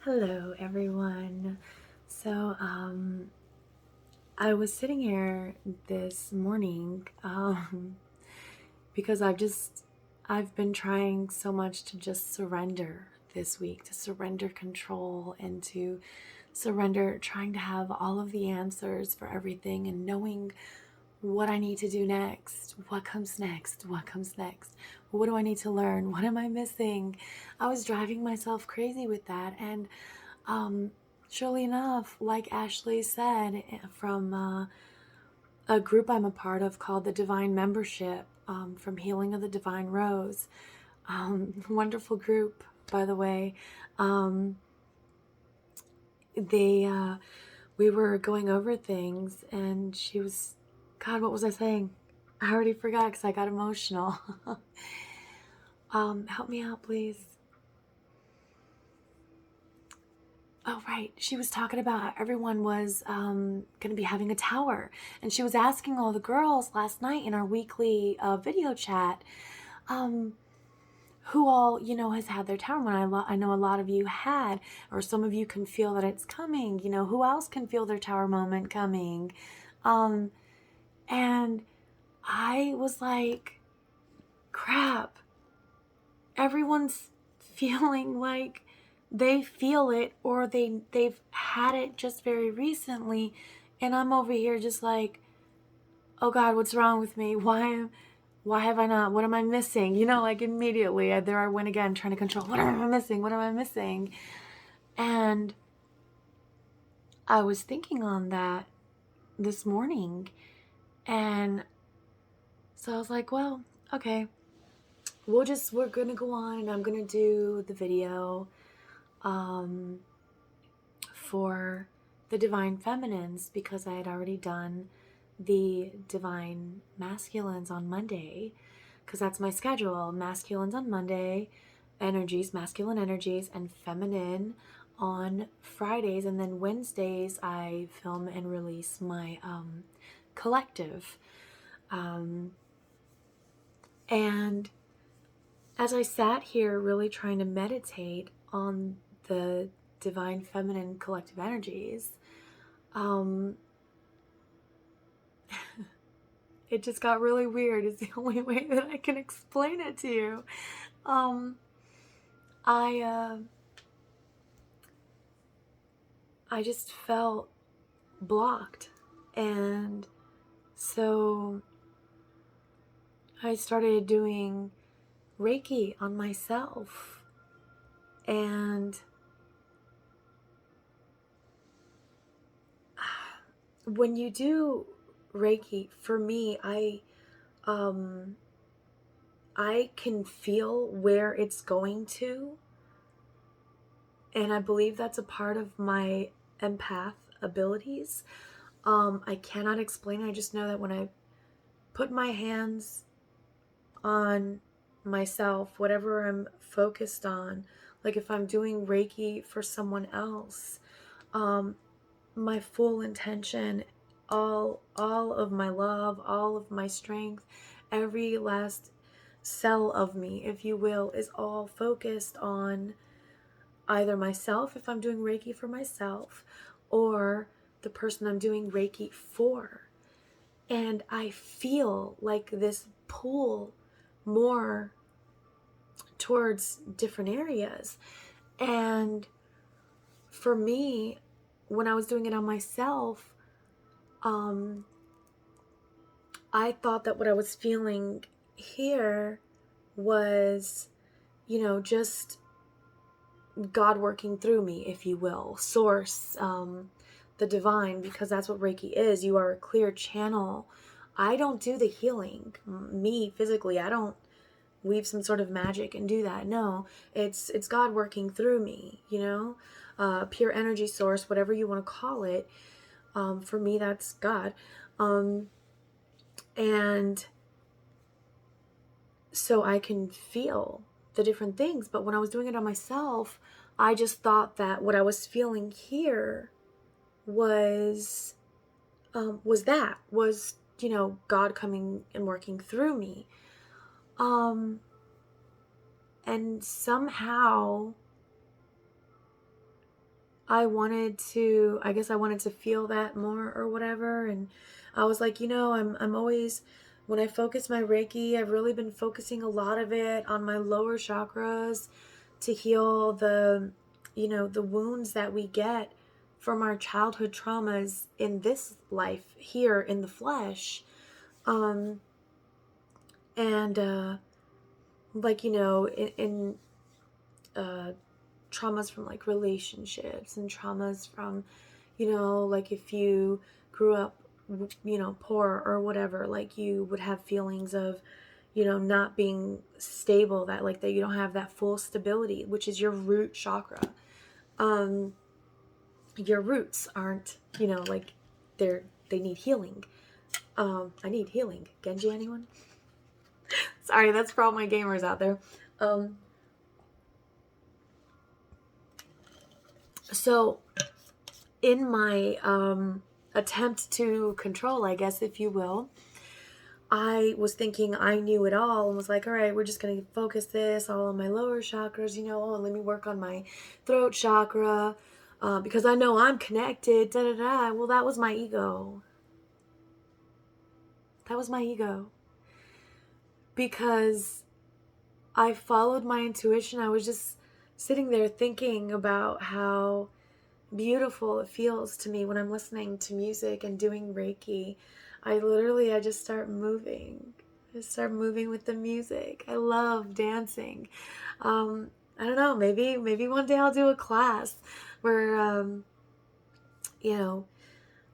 Hello, everyone. So, I was sitting here this morning, because I've been trying so much to just surrender this week, to surrender control and to surrender, trying to have all of the answers for everything and knowing what I need to do next, what comes next, what comes next, what do I need to learn, what am I missing? I was driving myself crazy with that, and surely enough, like Ashley said, from a group I'm a part of called the Divine Membership, from Healing of the Divine Rose, wonderful group, by the way. They we were going over things, and she was, God, what was I saying? I already forgot because I got emotional. Help me out, please. Oh, right. She was talking about how everyone was going to be having a tower. And she was asking all the girls last night in our weekly video chat, who all, has had their tower moment. I know a lot of you had, or some of you can feel that it's coming. Who else can feel their tower moment coming? And I was like, crap. Everyone's feeling like they feel it, or they've had it just very recently, and I'm over here just like, oh God, what's wrong with me? Why have I not? What am I missing? Like immediately there I went again, trying to control, what am I missing? What am I missing? And I was thinking on that this morning, and so I was like, well, okay, we're gonna go on, and I'm gonna do the video for the divine feminines, because I had already done the divine masculines on Monday, because that's my schedule. Masculines on Monday, masculine energies, and feminine on Fridays, and then Wednesdays I film and release my collective. And as I sat here really trying to meditate on the divine feminine collective energies, it just got really weird, is the only way that I can explain it to you. I just felt blocked, and so I started doing Reiki on myself. And when you do Reiki, for me, I can feel where it's going to, and I believe that's a part of my empath abilities. I cannot explain it. I just know that when I put my hands on myself, whatever I'm focused on, like if I'm doing Reiki for someone else, my full intention, all of my love, all of my strength, every last cell of me, if you will, is all focused on either myself, if I'm doing Reiki for myself, or the person I'm doing Reiki for. And I feel like this pull more towards different areas. And for me, when I was doing it on myself, I thought that what I was feeling here was, just God working through me, if you will, source, the divine, because that's what Reiki is. You are a clear channel. I don't do the healing, me physically. I don't weave some sort of magic and do that. No, it's God working through me, pure energy source, whatever you want to call it. For me, that's God. And so I can feel the different things. But when I was doing it on myself, I just thought that what I was feeling here was God coming and working through me. And somehow I guess I wanted to feel that more or whatever. And I was like, I'm always, when I focus my Reiki, I've really been focusing a lot of it on my lower chakras to heal the wounds that we get from our childhood traumas in this life here in the flesh. And like, in uh, traumas from like relationships and traumas from, like if you grew up, poor or whatever, like you would have feelings of, not being stable, that you don't have that full stability, which is your root chakra. Your roots aren't, like they need healing. I need healing. Genji, anyone? Sorry, that's for all my gamers out there. So in my attempt to control, I guess, if you will, I was thinking I knew it all and was like, all right, we're just going to focus this all on my lower chakras, and let me work on my throat chakra because I know I'm connected, da da da. Well, that was my ego. That was my ego. Because I followed my intuition. I was just sitting there thinking about how beautiful it feels to me when I'm listening to music and doing Reiki. I just start moving. I just start moving with the music. I love dancing. I don't know, maybe one day I'll do a class where,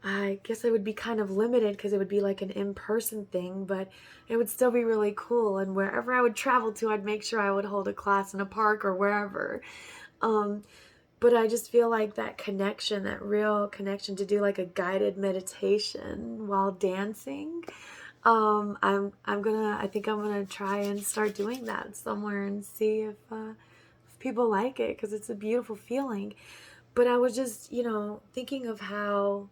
I guess it would be kind of limited because it would be like an in-person thing, but it would still be really cool. And wherever I would travel to, I'd make sure I would hold a class in a park or wherever. But I just feel like that connection, that real connection to do like a guided meditation while dancing. I think I'm gonna try and start doing that somewhere and see if people like it, because it's a beautiful feeling. But I was just, thinking of how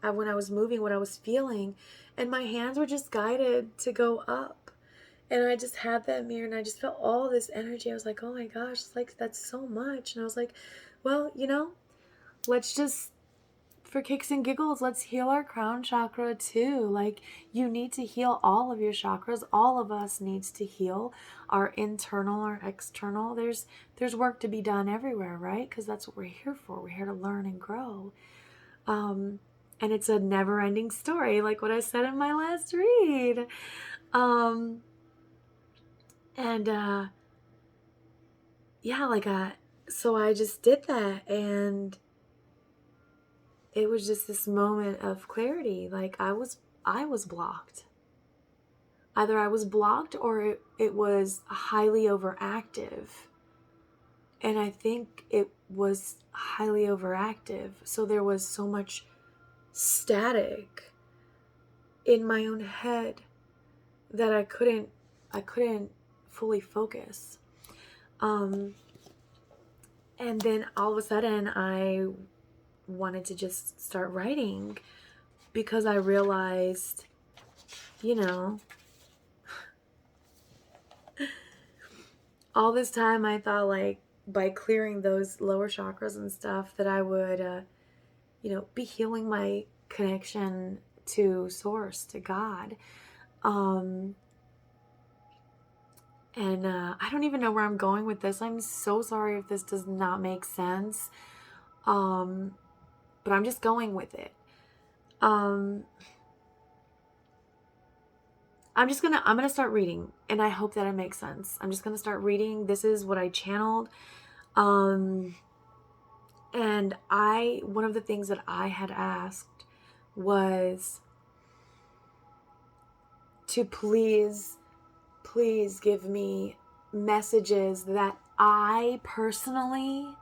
when I was moving, what I was feeling, and my hands were just guided to go up. And I just had that mirror and I just felt all this energy. I was like, oh my gosh, it's like, that's so much. And I was like, well, let's just, for kicks and giggles, let's heal our crown chakra too. Like, you need to heal all of your chakras. All of us needs to heal our internal, our external. There's work to be done everywhere, right? Because that's what we're here for. We're here to learn and grow. And it's a never-ending story, like what I said in my last read. So I just did that, and it was just this moment of clarity. Like I was blocked. Either I was blocked or it was highly overactive. And I think it was highly overactive. So there was so much static in my own head that I couldn't fully focus. And then all of a sudden I wanted to just start writing, because I realized, all this time I thought, like, by clearing those lower chakras and stuff, that I would, be healing my connection to Source, to God. I don't even know where I'm going with this. I'm so sorry if this does not make sense. But I'm just going with it. I'm gonna start reading, and I hope that it makes sense. I'm just gonna start reading. This is what I channeled. And one of the things that I had asked was to please give me messages that I personally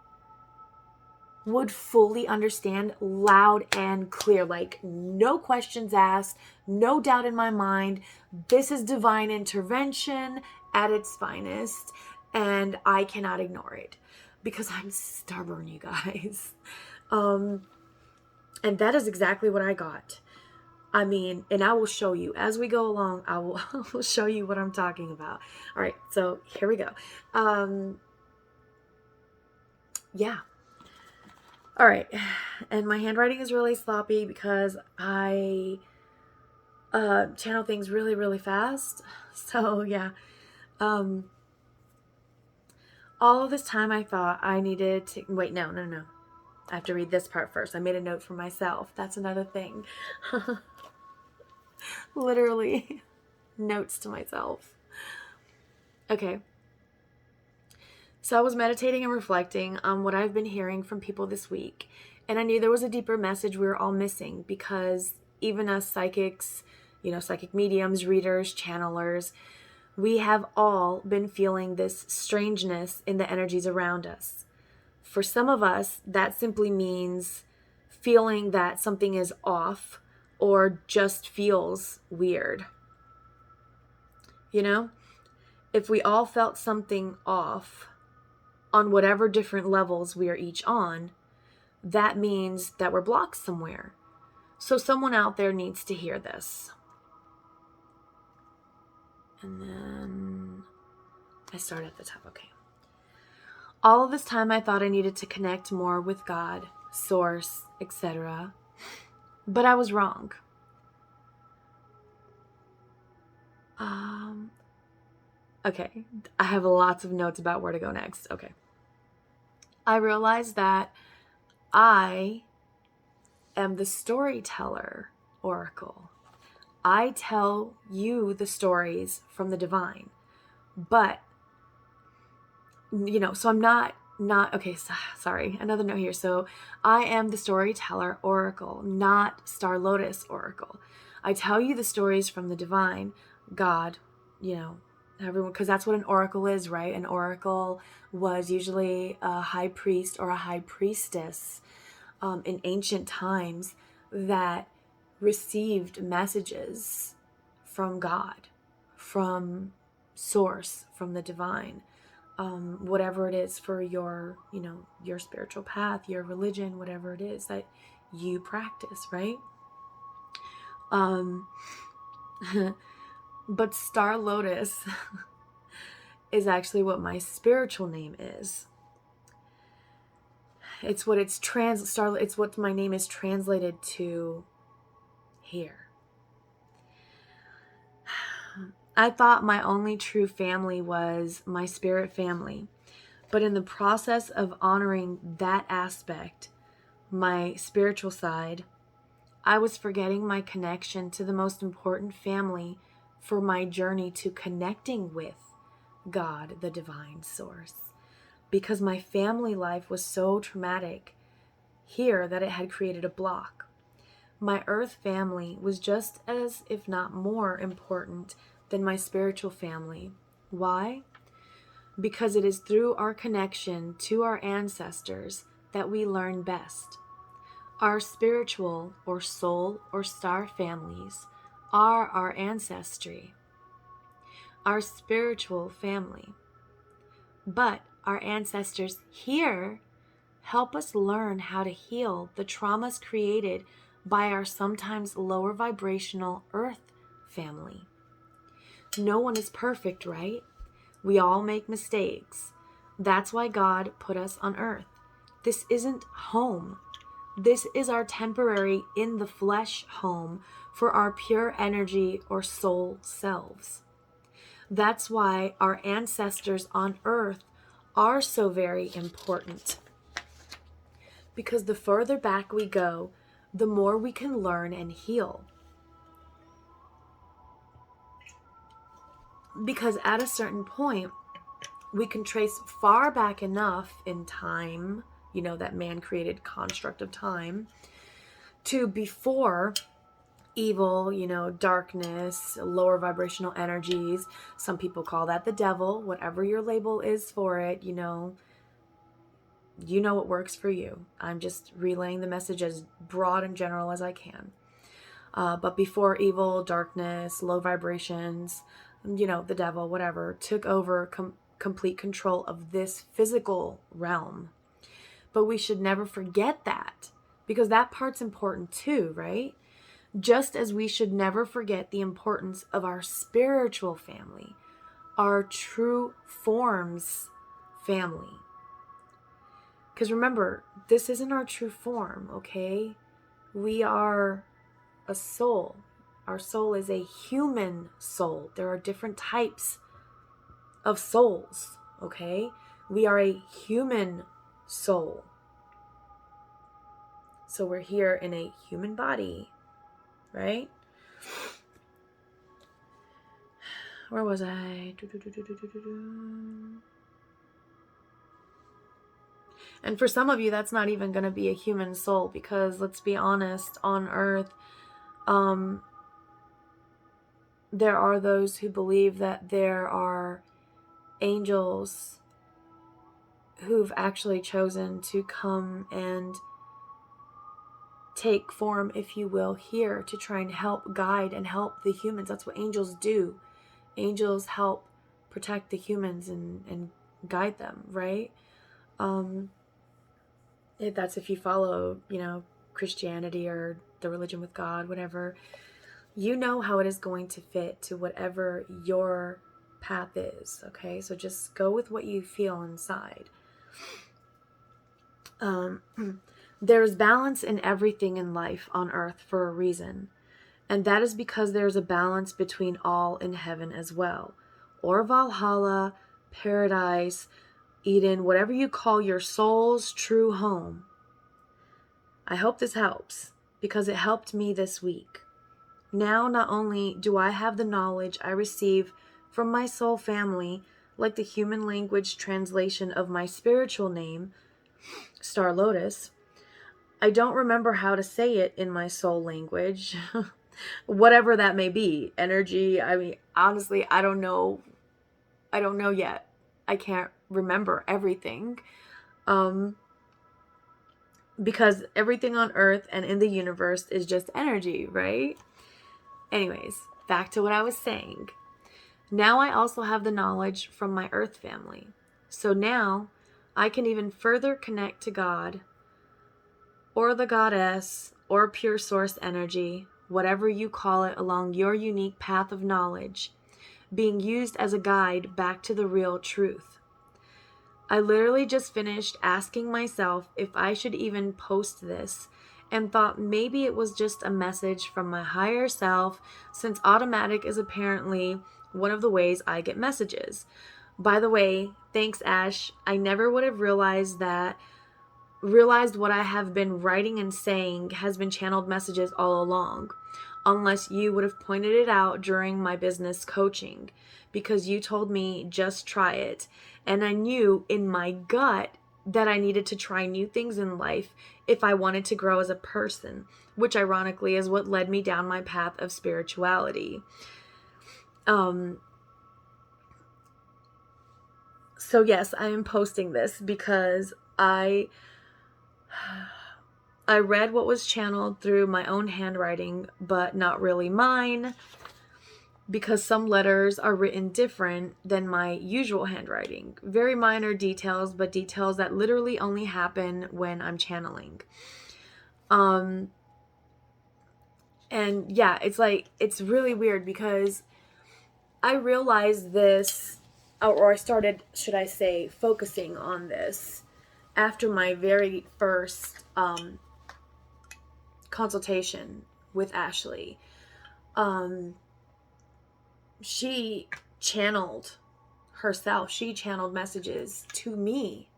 would fully understand, loud and clear, like no questions asked, no doubt in my mind. This is divine intervention at its finest, and I cannot ignore it because I'm stubborn, you guys. And that is exactly what I got. I mean, and I will show you as we go along. I will show you what I'm talking about. All right, so here we go. Yeah. All right. And my handwriting is really sloppy because I channel things really, really fast. So, yeah. Um, all of this time I thought I needed to... Wait, no. I have to read this part first. I made a note for myself. That's another thing. Literally. Notes to myself. Okay. So I was meditating and reflecting on what I've been hearing from people this week. And I knew there was a deeper message we were all missing, because even us psychics, psychic mediums, readers, channelers, we have all been feeling this strangeness in the energies around us. For some of us, that simply means feeling that something is off or just feels weird. If we all felt something off on whatever different levels we are each on, that means that we're blocked somewhere. So someone out there needs to hear this. And then I start at the top. Okay. All of this time I thought I needed to connect more with God, source, etc. But I was wrong. Okay. I have lots of notes about where to go next. Okay. I realized that I am the storyteller oracle. I tell you the stories from the divine. But, so I'm not, okay, sorry, another note here. So I am the storyteller oracle, not Star Lotus oracle. I tell you the stories from the divine, God, everyone, because that's what an oracle is, right? An oracle was usually a high priest or a high priestess in ancient times that received messages from God, from source, from the divine, whatever it is for your, your spiritual path, your religion, whatever it is that you practice, right? But Star Lotus is actually what my spiritual name is. It's what it's what my name is translated to here. I thought my only true family was my spirit family. But in the process of honoring that aspect, my spiritual side, I was forgetting my connection to the most important family for my journey to connecting with God, the divine source. Because my family life was so traumatic here that it had created a block. My earth family was just as, if not more, important than my spiritual family. Why? Because it is through our connection to our ancestors that we learn best. Our spiritual or soul or star families are our ancestry, our spiritual family. But our ancestors here help us learn how to heal the traumas created by our sometimes lower vibrational earth family. No one is perfect, right? We all make mistakes. That's why God put us on earth. This isn't home. This is our temporary in the flesh home for our pure energy or soul selves. That's why our ancestors on earth are so very important. Because the further back we go, the more we can learn and heal. Because at a certain point, we can trace far back enough in time, that man-created construct of time, to before evil, darkness, lower vibrational energies. Some people call that the devil. Whatever your label is for it, you know what works for you. I'm just relaying the message as broad and general as I can. But before evil, darkness, low vibrations, the devil, whatever, took over complete control of this physical realm. But we should never forget that, because that part's important too, right? Just as we should never forget the importance of our spiritual family, our true forms family. Because remember, this isn't our true form, okay? We are a soul. Our soul is a human soul. There are different types of souls, okay? We are a human soul. So we're here in a human body, right? Where was I? And for some of you, that's not even going to be a human soul, because let's be honest, on earth, there are those who believe that there are angels who've actually chosen to come and take form, if you will, here to try and help guide and help the humans. That's what angels do. Angels help protect the humans and guide them, right? That's if you follow, Christianity or the religion with God, whatever. You know how it is going to fit to whatever your path is, okay? So just go with what you feel inside. There's balance in everything in life on earth for a reason. And that is because there's a balance between all in heaven as well. Or Valhalla, paradise, Eden, whatever you call your soul's true home. I hope this helps, because it helped me this week. Now, not only do I have the knowledge I receive from my soul family, like the human language translation of my spiritual name, Star Lotus, I don't remember how to say it in my soul language, whatever that may be. Energy, I mean, honestly, I don't know yet. I can't remember everything. Because everything on earth and in the universe is just energy, right? Anyways, back to what I was saying. Now I also have the knowledge from my earth family. So now I can even further connect to God or the goddess or pure source energy, whatever you call it, along your unique path of knowledge, being used as a guide back to the real truth. I literally just finished asking myself if I should even post this, and thought maybe it was just a message from my higher self, since automatic is apparently one of the ways I get messages. By the way, thanks Ash, I never would have realized what I have been writing and saying has been channeled messages all along, unless you would have pointed it out during my business coaching, because you told me just try it, and I knew in my gut that I needed to try new things in life if I wanted to grow as a person, which ironically is what led me down my path of spirituality. So yes, I am posting this because I read what was channeled through my own handwriting, but not really mine, because some letters are written different than my usual handwriting. Very minor details, but details that literally only happen when I'm channeling. And yeah, it's really weird, because I realized this, or I started, should I say, focusing on this after my very first consultation with Ashley. She channeled herself. She channeled messages to me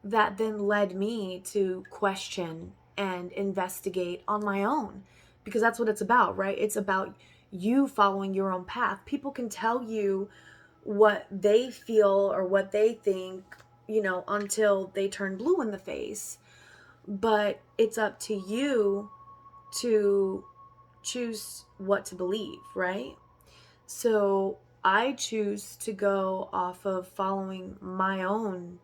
that then led me to question and investigate on my own, because that's what it's about, right? It's about you following your own path. People can tell you what they feel or what they think, until they turn blue in the face. But it's up to you to choose what to believe, right? So I choose to go off of following my own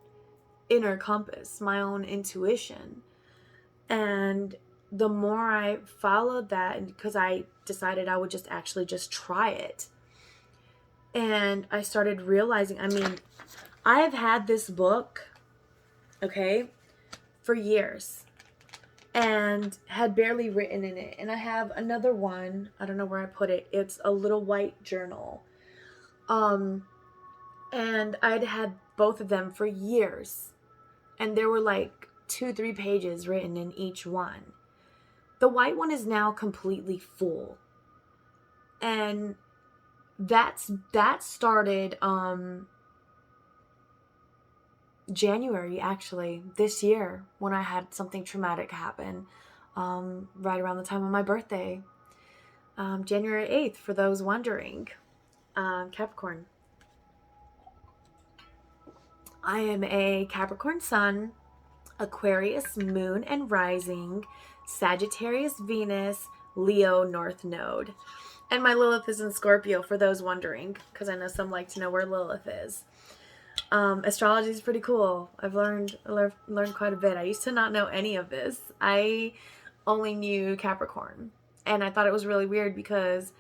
inner compass, my own intuition. And the more I followed that, because I decided I would just try it. And I started realizing, I have had this book, okay, for years, and had barely written in it. And I have another one, I don't know where I put it. It's a little white journal. And I'd had both of them for years. And there were like 2-3 pages written in each one. The white one is now completely full. And that started January, actually, this year, when I had something traumatic happen, right around the time of my birthday, January 8th, for those wondering. Capricorn. I am a Capricorn sun, Aquarius moon and rising, Sagittarius Venus, Leo North Node. And my Lilith is in Scorpio, for those wondering, because I know some like to know where Lilith is. Astrology is pretty cool. I've learned quite a bit. I used to not know any of this. I only knew Capricorn. And I thought it was really weird because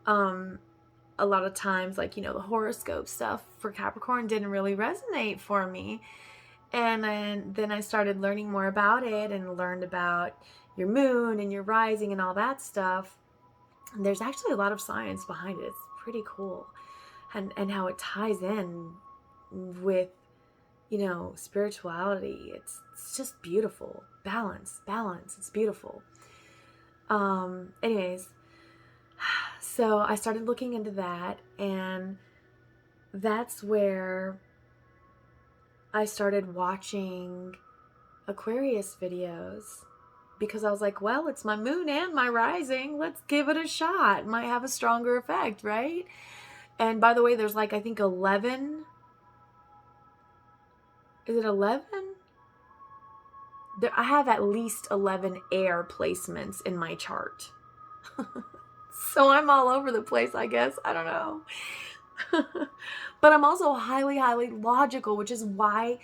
a lot of times, like, the horoscope stuff for Capricorn didn't really resonate for me. And then I started learning more about it and learned about your moon and your rising and all that stuff. And there's actually a lot of science behind it. It's pretty cool. And how it ties in with, spirituality. It's just beautiful. Balance. It's beautiful. Anyways, so I started looking into that, and that's where I started watching Aquarius videos, because I was like, well, it's my moon and my rising. Let's give it a shot. It might have a stronger effect, right? And by the way, there's like, I think 11. Is it 11? I have at least 11 air placements in my chart. So I'm all over the place, I guess. I don't know. But I'm also highly, highly logical, which is why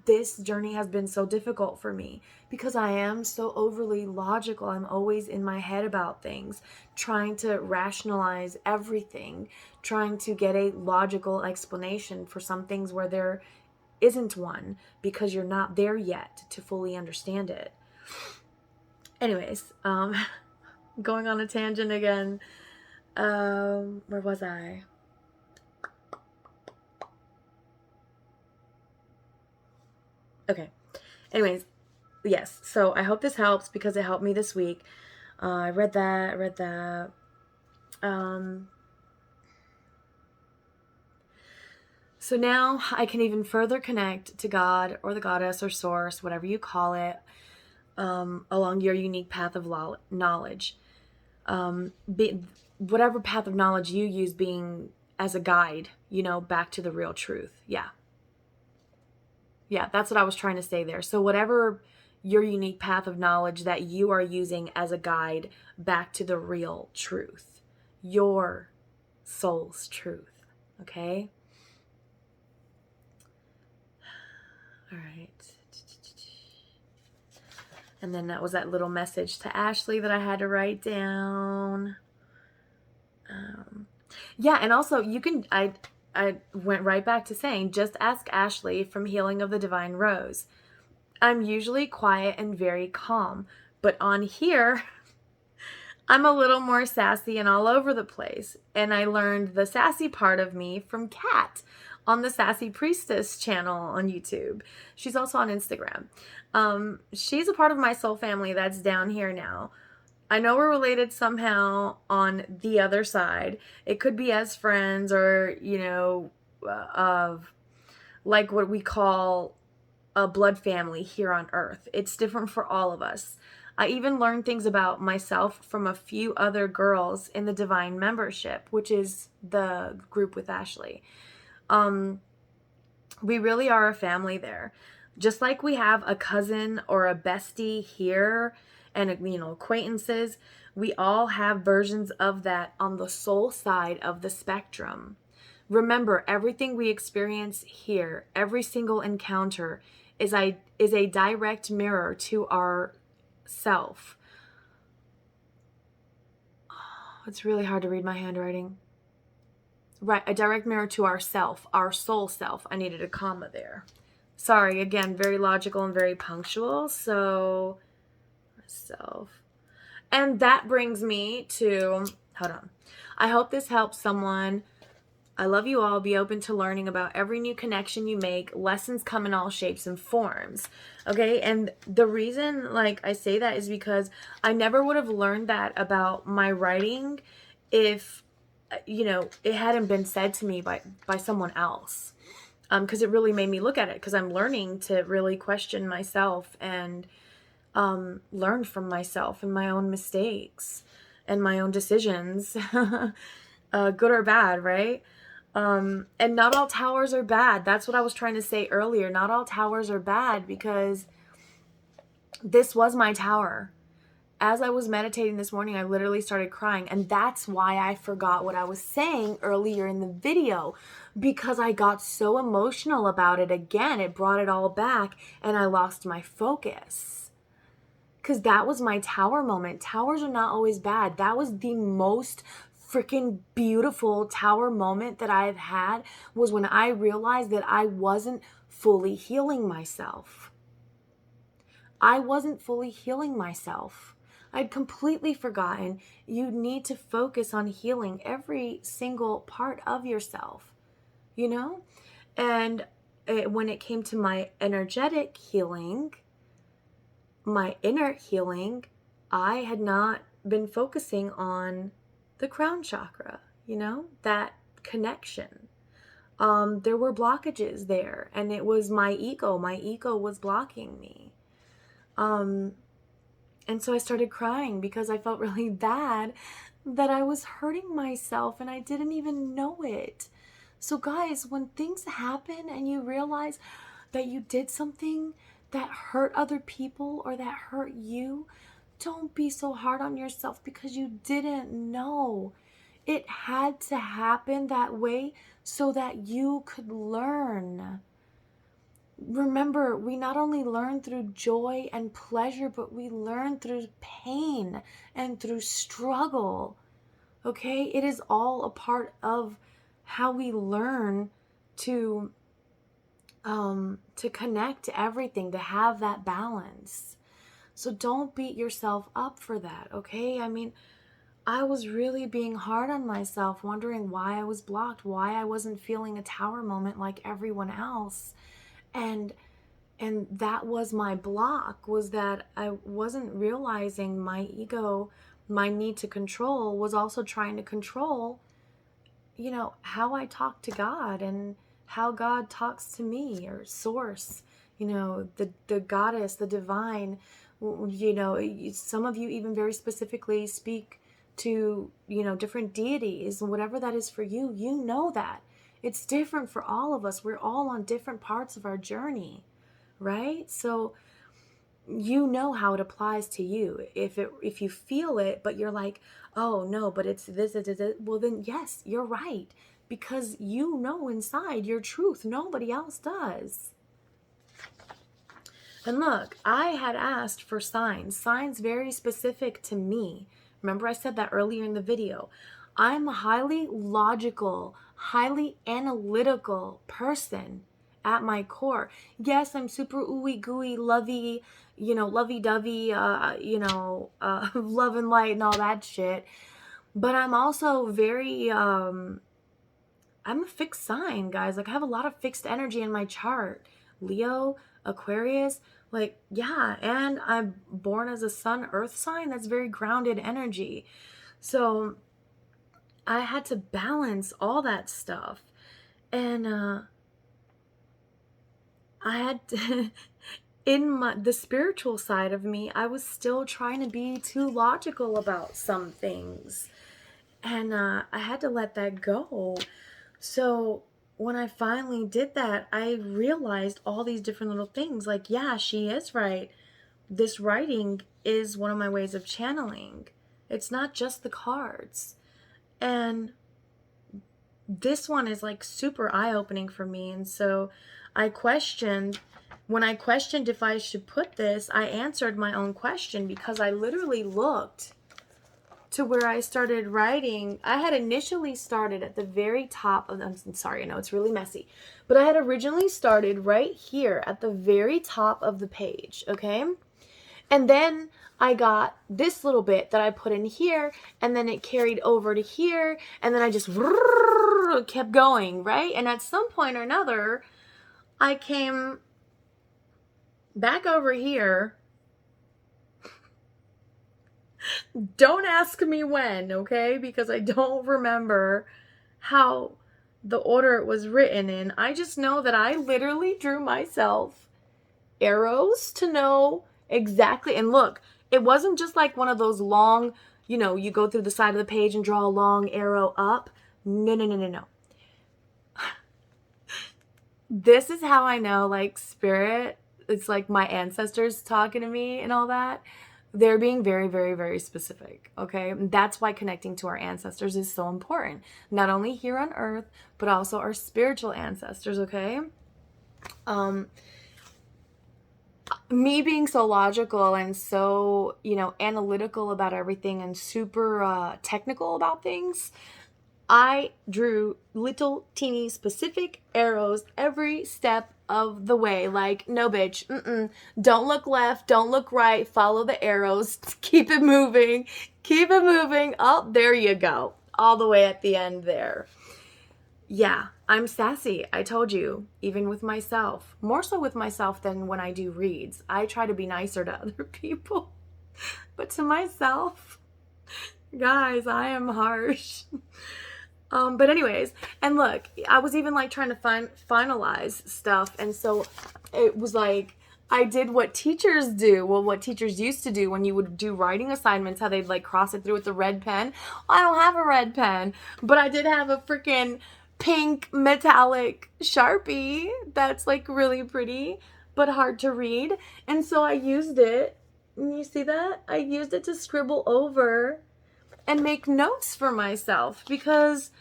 this journey has been so difficult for me, because I am so overly logical. I'm always in my head about things, trying to rationalize everything, trying to get a logical explanation for some things where there isn't one, because you're not there yet to fully understand it. Anyways, going on a tangent again. Where was I? Okay. Anyways, yes. So I hope this helps, because it helped me this week. I read that. So now I can even further connect to God or the goddess or source, whatever you call it, along your unique path of knowledge. Whatever path of knowledge you use, being as a guide, back to the real truth. Yeah, that's what I was trying to say there. So whatever your unique path of knowledge that you are using as a guide back to the real truth, your soul's truth. Okay? All right. And then that was that little message to Ashley that I had to write down. Yeah, and also you can, I went right back to saying, just ask Ashley from Healing of the Divine Rose. I'm usually quiet and very calm, but on here, I'm a little more sassy and all over the place. And I learned the sassy part of me from Kat on the Sassy Priestess channel on YouTube. She's also on Instagram. She's a part of my soul family that's down here now. I know we're related somehow on the other side. It could be as friends, or, of like what we call a blood family here on earth. It's different for all of us. I even learned things about myself from a few other girls in the Divine Membership, which is the group with Ashley. We really are a family there. Just like we have a cousin or a bestie here, and acquaintances, we all have versions of that on the soul side of the spectrum. Remember, everything we experience here, every single encounter, is a direct mirror to our self. It's really hard to read my handwriting. Right, a direct mirror to our self, our soul self. I needed a comma there. Sorry, again, very logical and very punctual. So, self. And that brings me to, hold on. I hope this helps someone I love you all. Be open to learning about every new connection you make. Lessons come in all shapes and forms. Okay? And the reason like I say that is because I never would have learned that about my writing if it hadn't been said to me by someone else. Because it really made me look at it, because I'm learning to really question myself and learn from myself and my own mistakes and my own decisions, good or bad, right? And not all towers are bad. That's what I was trying to say earlier. Not all towers are bad, because this was my tower. As I was meditating this morning, I literally started crying. And that's why I forgot what I was saying earlier in the video, because I got so emotional about it again. It brought it all back and I lost my focus. Because that was my tower moment. Towers are not always bad. That was the most freaking beautiful tower moment that I've had, was when I realized that I wasn't fully healing myself. I wasn't fully healing myself. I'd completely forgotten you need to focus on healing every single part of yourself, And when it came to my energetic healing, my inner healing, I had not been focusing on the crown chakra, that connection. There were blockages there, and it was my ego. My ego was blocking me. And so I started crying because I felt really bad that I was hurting myself and I didn't even know it. So guys, when things happen and you realize that you did something that hurt other people or that hurt you, don't be so hard on yourself because you didn't know. It had to happen that way so that you could learn. Remember, we not only learn through joy and pleasure, but we learn through pain and through struggle. Okay? It is all a part of how we learn to connect to everything, to have that balance. So don't beat yourself up for that, okay? I mean, I was really being hard on myself, wondering why I was blocked, why I wasn't feeling a tower moment like everyone else. And that was my block, was that I wasn't realizing my ego, my need to control, was also trying to control, how I talk to God and how God talks to me, or source, the goddess, the divine. Some of you even very specifically speak to, different deities, and whatever that is for you, that. It's different for all of us. We're all on different parts of our journey, right? So how it applies to you. If you feel it, but you're like, oh no, but it's this, well then yes, you're right. Because inside your truth. Nobody else does. And look, I had asked for signs very specific to me. Remember I said that earlier in the video. I'm a highly logical, highly analytical person at my core. Yes, I'm super ooey gooey, lovey, lovey-dovey, love and light and all that shit. But I'm also very, I'm a fixed sign, guys. Like, I have a lot of fixed energy in my chart. Leo, Aquarius, and I'm born as a sun earth sign. That's very grounded energy. So I had to balance all that stuff. And I had to, in the spiritual side of me, I was still trying to be too logical about some things. And I had to let that go. So when I finally did that, I realized all these different little things. Like, yeah, she is right. This writing is one of my ways of channeling. It's not just the cards. And this one is super eye-opening for me. And so when I questioned if I should put this, I answered my own question, because I literally looked to where I started writing. I had initially started at the very top of, I'm sorry, I know it's really messy, but I had originally started right here at the very top of the page, okay? And then I got this little bit that I put in here, and then it carried over to here, and then I just kept going, right? And at some point or another, I came back over here. Don't ask me when, okay? Because I don't remember how the order it was written in. I just know that I literally drew myself arrows to know exactly. And look, it wasn't just like one of those long, you go through the side of the page and draw a long arrow up. No, no, no, no, no. This is how I know, like, spirit, it's like my ancestors talking to me and all that. They're being very, very, very specific, okay? That's why connecting to our ancestors is so important. Not only here on earth, but also our spiritual ancestors, okay? Me being so logical and so, analytical about everything and super technical about things, I drew little teeny specific arrows every step of the way. Like, no, bitch, don't look left, don't look right, follow the arrows, keep it moving, keep it moving. Oh, there you go. All the way at the end there. Yeah, I'm sassy. I told you, even with myself. More so with myself than when I do reads. I try to be nicer to other people. But to myself, guys, I am harsh. But anyways, and look, I was even like trying to finalize stuff. And so it was like, I did what teachers do. Well, what teachers used to do when you would do writing assignments, how they'd like cross it through with the red pen. I don't have a red pen, but I did have a freaking pink metallic Sharpie that's like really pretty, but hard to read. And so I used it. You see that? I used it to scribble over and make notes for myself because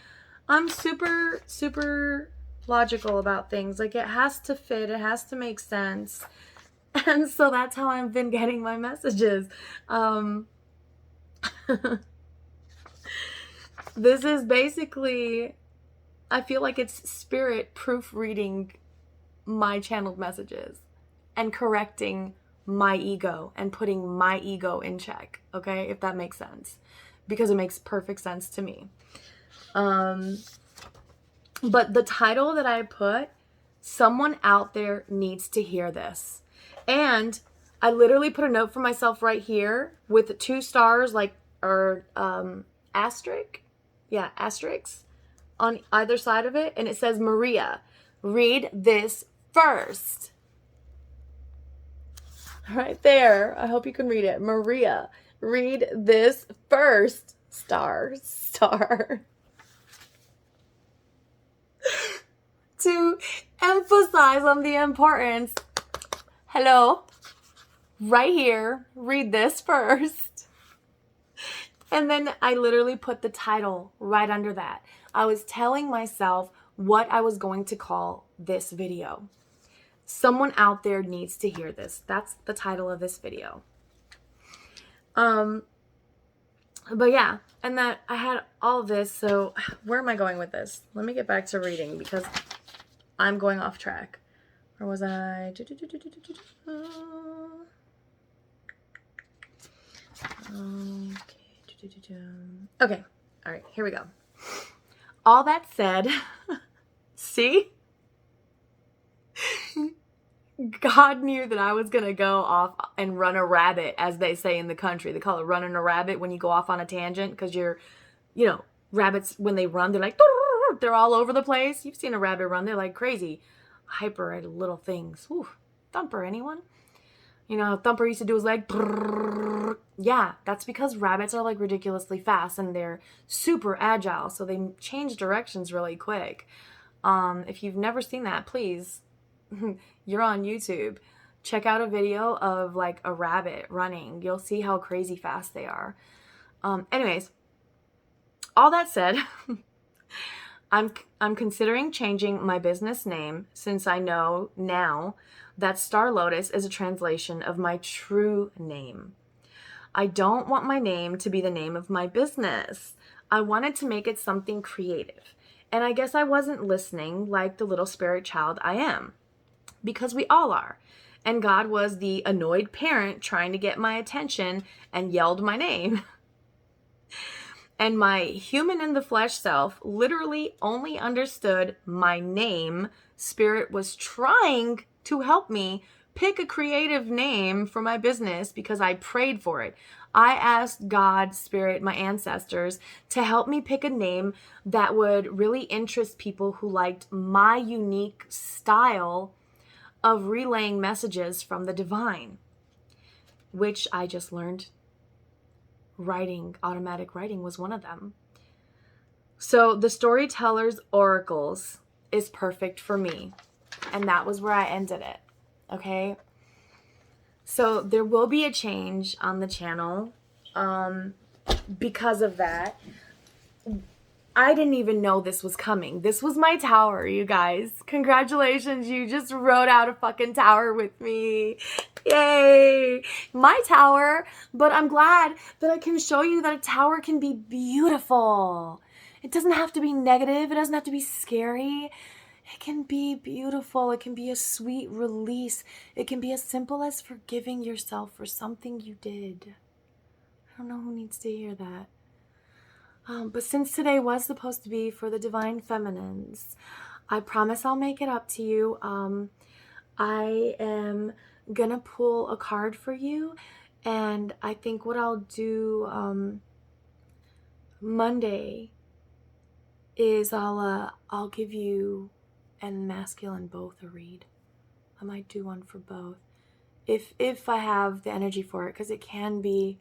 I'm super, super logical about things. Like, it has to fit, it has to make sense. And so that's how I've been getting my messages. This is basically, I feel like it's spirit proofreading my channeled messages and correcting my ego and putting my ego in check, okay? If that makes sense. Because it makes perfect sense to me. But the title that I put, someone out there needs to hear this. And I literally put a note for myself right here with 2 stars, asterisk. Yeah, asterisks on either side of it. And it says, Maria, read this first. Right there. I hope you can read it. Maria, read this first. Star. To emphasize on the importance. Hello. Right here. Read this first. And then I literally put the title right under that. I was telling myself what I was going to call this video. Someone out there needs to hear this. That's the title of this video. But yeah, and that I had all of this. So where am I going with this? Let me get back to reading because I'm going off track. Or was I? Okay. All right, here we go. All that said, see? God knew that I was going to go off and run a rabbit, as they say in the country. They call it running a rabbit when you go off on a tangent because rabbits, when they run, they're like, they're all over the place. You've seen a rabbit run. They're like crazy, hyper at little things. Ooh, Thumper, anyone? Thumper used to do his leg. Yeah, that's because rabbits are like ridiculously fast and they're super agile. So they change directions really quick. If you've never seen that, please, you're on YouTube. Check out a video of like a rabbit running. You'll see how crazy fast they are. Anyways, all that said, I'm considering changing my business name since I know now that Star Lotus is a translation of my true name. I don't want my name to be the name of my business. I wanted to make it something creative. And I guess I wasn't listening like the little spirit child I am. Because we all are. And God was the annoyed parent trying to get my attention and yelled my name. And my human in the flesh self literally only understood my name. Spirit was trying to help me pick a creative name for my business because I prayed for it. I asked God, Spirit, my ancestors, to help me pick a name that would really interest people who liked my unique style of relaying messages from the divine, which I just learned automatic writing was one of them. So the Storyteller's Oracles is perfect for me. And that was where I ended it. Okay. So there will be a change on the channel because of that. I didn't even know this was coming. This was my tower, you guys. Congratulations, you just wrote out a fucking tower with me. Yay! My tower, but I'm glad that I can show you that a tower can be beautiful. It doesn't have to be negative. It doesn't have to be scary. It can be beautiful. It can be a sweet release. It can be as simple as forgiving yourself for something you did. I don't know who needs to hear that. But since today was supposed to be for the Divine Feminines, I promise I'll make it up to you. I am gonna pull a card for you, and I think what I'll do Monday is I'll give you and masculine both a read. I might do one for both if I have the energy for it, because it can be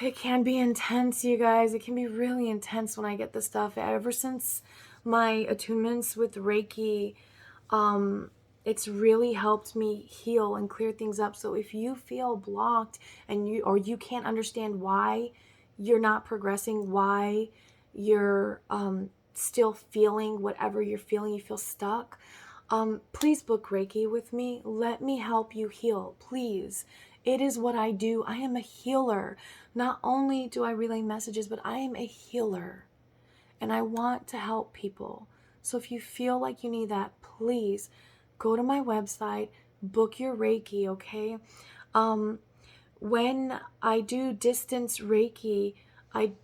intense, you guys. It can be really intense when I get the stuff. Ever since my attunements with Reiki, it's really helped me heal and clear things up. So if you feel blocked and you can't understand why you're not progressing, why you're still feeling whatever you're feeling, you feel stuck, please book Reiki with me. Let me help you heal, please. It is what I do. I am a healer. Not only do I relay messages, but I am a healer. And I want to help people. So if you feel like you need that, please go to my website, book your Reiki, okay? When I do distance Reiki,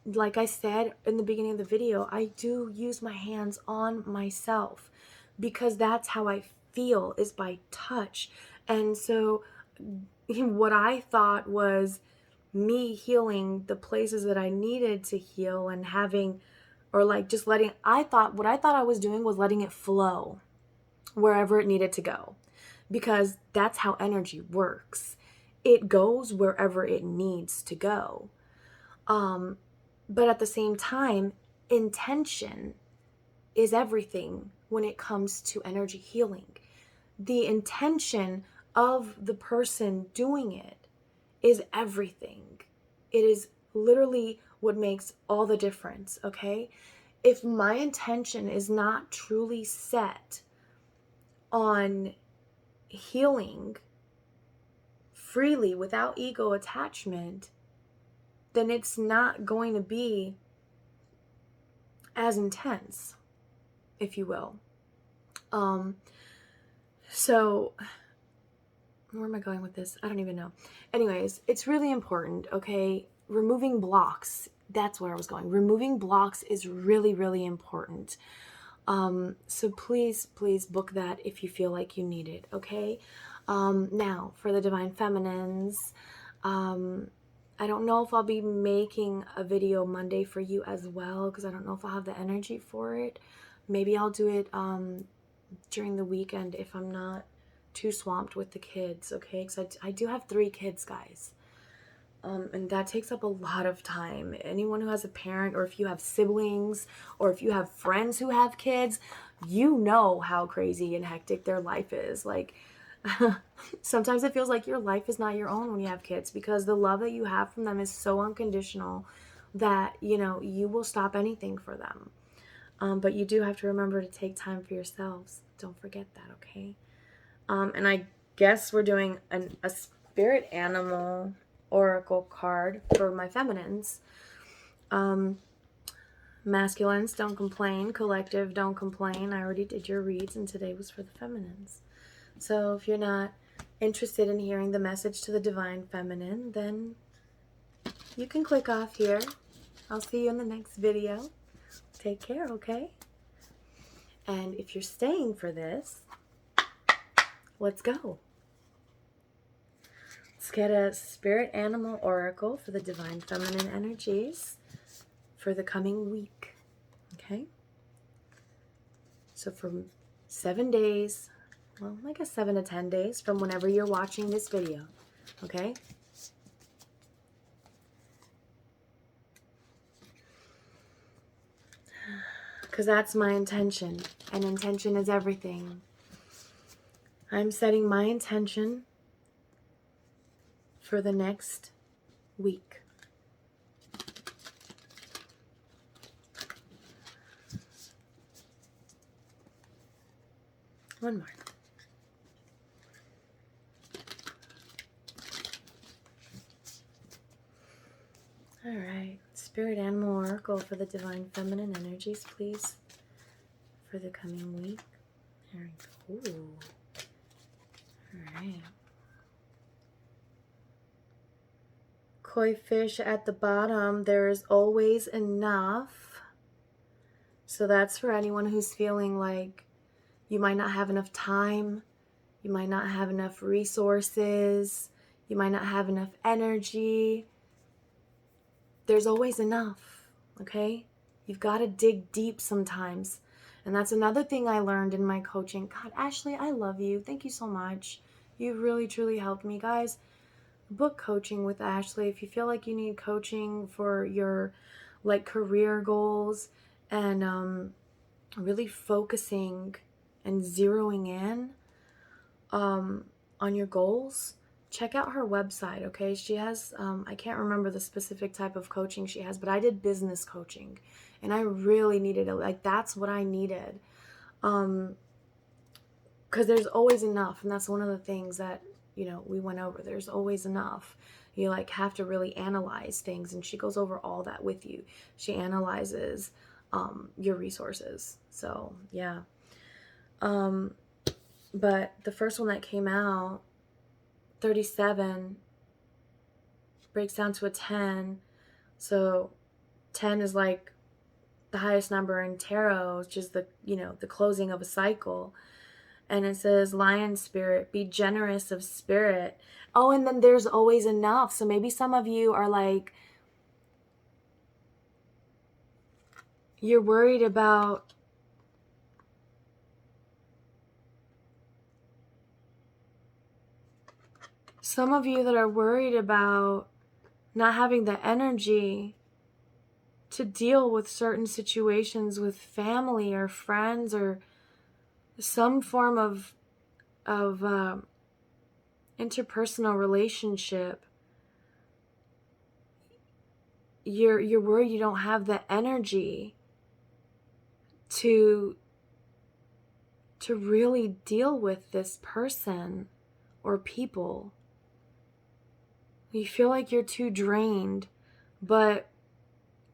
like I said in the beginning of the video, I do use my hands on myself because that's how I feel, is by touch. And so what I thought was me healing the places that I needed to heal and having, or like just letting, what I thought I was doing was letting it flow wherever it needed to go, because that's how energy works. It goes wherever it needs to go. But at the same time, intention is everything when it comes to energy healing. The intention of the person doing it is everything. It is literally what makes all the difference, okay? If my intention is not truly set on healing freely without ego attachment, then it's not going to be as intense, if you will. So where am I going with this? I don't even know. Anyways, it's really important, okay? Removing blocks. That's where I was going. Removing blocks is really, really important. So please book that if you feel like you need it, okay? Now, for the Divine Feminines, I don't know if I'll be making a video Monday for you as well, because I don't know if I'll have the energy for it. Maybe I'll do it during the weekend if I'm not too swamped with the kids, okay? Because I do have 3 kids, guys. And that takes up a lot of time. Anyone who has a parent, or if you have siblings, or if you have friends who have kids, you know how crazy and hectic their life is. Like, sometimes it feels like your life is not your own when you have kids, because the love that you have from them is so unconditional that, you know, you will stop anything for them. But you do have to remember to take time for yourselves. Don't forget that, okay? And I guess we're doing a spirit animal oracle card for my feminines. Masculines, don't complain. Collective, don't complain. I already did your reads, and today was for the feminines. So if you're not interested in hearing the message to the Divine Feminine, then you can click off here. I'll see you in the next video. Take care, okay? And if you're staying for this, let's go. Let's get a spirit animal oracle for the Divine Feminine energies for the coming week, okay? So from 7 days, well, I guess 7 to 10 days from whenever you're watching this video, okay? Because that's my intention, and intention is everything. I'm setting my intention for the next week. One more. All right, Spirit Animal Oracle for the Divine Feminine energies, please, for the coming week. There we go. Ooh. All right. Koi fish at the bottom, there is always enough. So that's for anyone who's feeling like you might not have enough time, you might not have enough resources, you might not have enough energy. There's always enough, okay? You've got to dig deep sometimes. And that's another thing I learned in my coaching. God, Ashley, I love you. Thank you so much. You've really, truly helped me. Guys, book coaching with Ashley. If you feel like you need coaching for your like career goals and really focusing and zeroing in on your goals, check out her website, okay? She has, I can't remember the specific type of coaching she has, but I did business coaching, and I really needed it. Like, that's what I needed. Because there's always enough, and that's one of the things that, you know, we went over. There's always enough. You, like, have to really analyze things, and she goes over all that with you. She analyzes your resources. So, yeah. But the first one that came out, 37, breaks down to a 10. So 10 is like the highest number in tarot, which is the, you know, the closing of a cycle. And it says, lion spirit, be generous of spirit. Oh, and then there's always enough. So maybe some of you are like, you're worried about some of you that are worried about not having the energy to deal with certain situations with family or friends or some form of interpersonal relationship. You're worried you don't have the energy to really deal with this person or people. You feel like you're too drained, but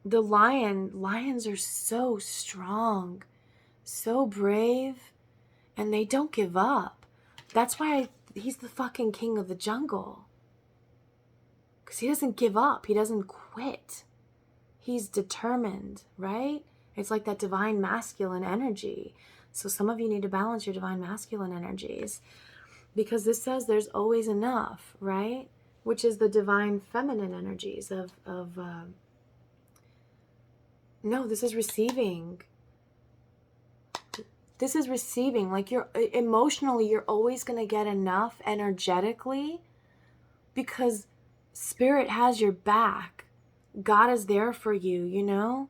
the lions are so strong, so brave, and they don't give up. That's why he's the fucking king of the jungle. Because he doesn't give up. He doesn't quit. He's determined, right? It's like that divine masculine energy. So some of you need to balance your divine masculine energies, because this says there's always enough, right? Which is the divine feminine energies of no, this is receiving. This is receiving. Like, you're emotionally, you're always going to get enough energetically because spirit has your back. God is there for you, you know?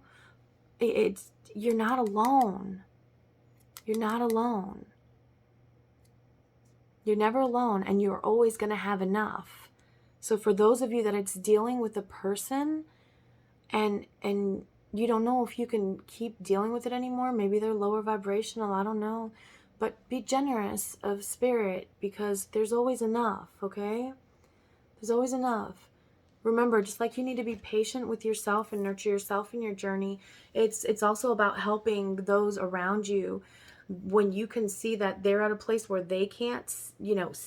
You're not alone. You're not alone. You're never alone, and you're always going to have enough. So for those of you that it's dealing with a person and you don't know if you can keep dealing with it anymore, maybe they're lower vibrational, I don't know, but be generous of spirit because there's always enough, okay? There's always enough. Remember, just like you need to be patient with yourself and nurture yourself in your journey, it's also about helping those around you when you can see that they're at a place where they can't,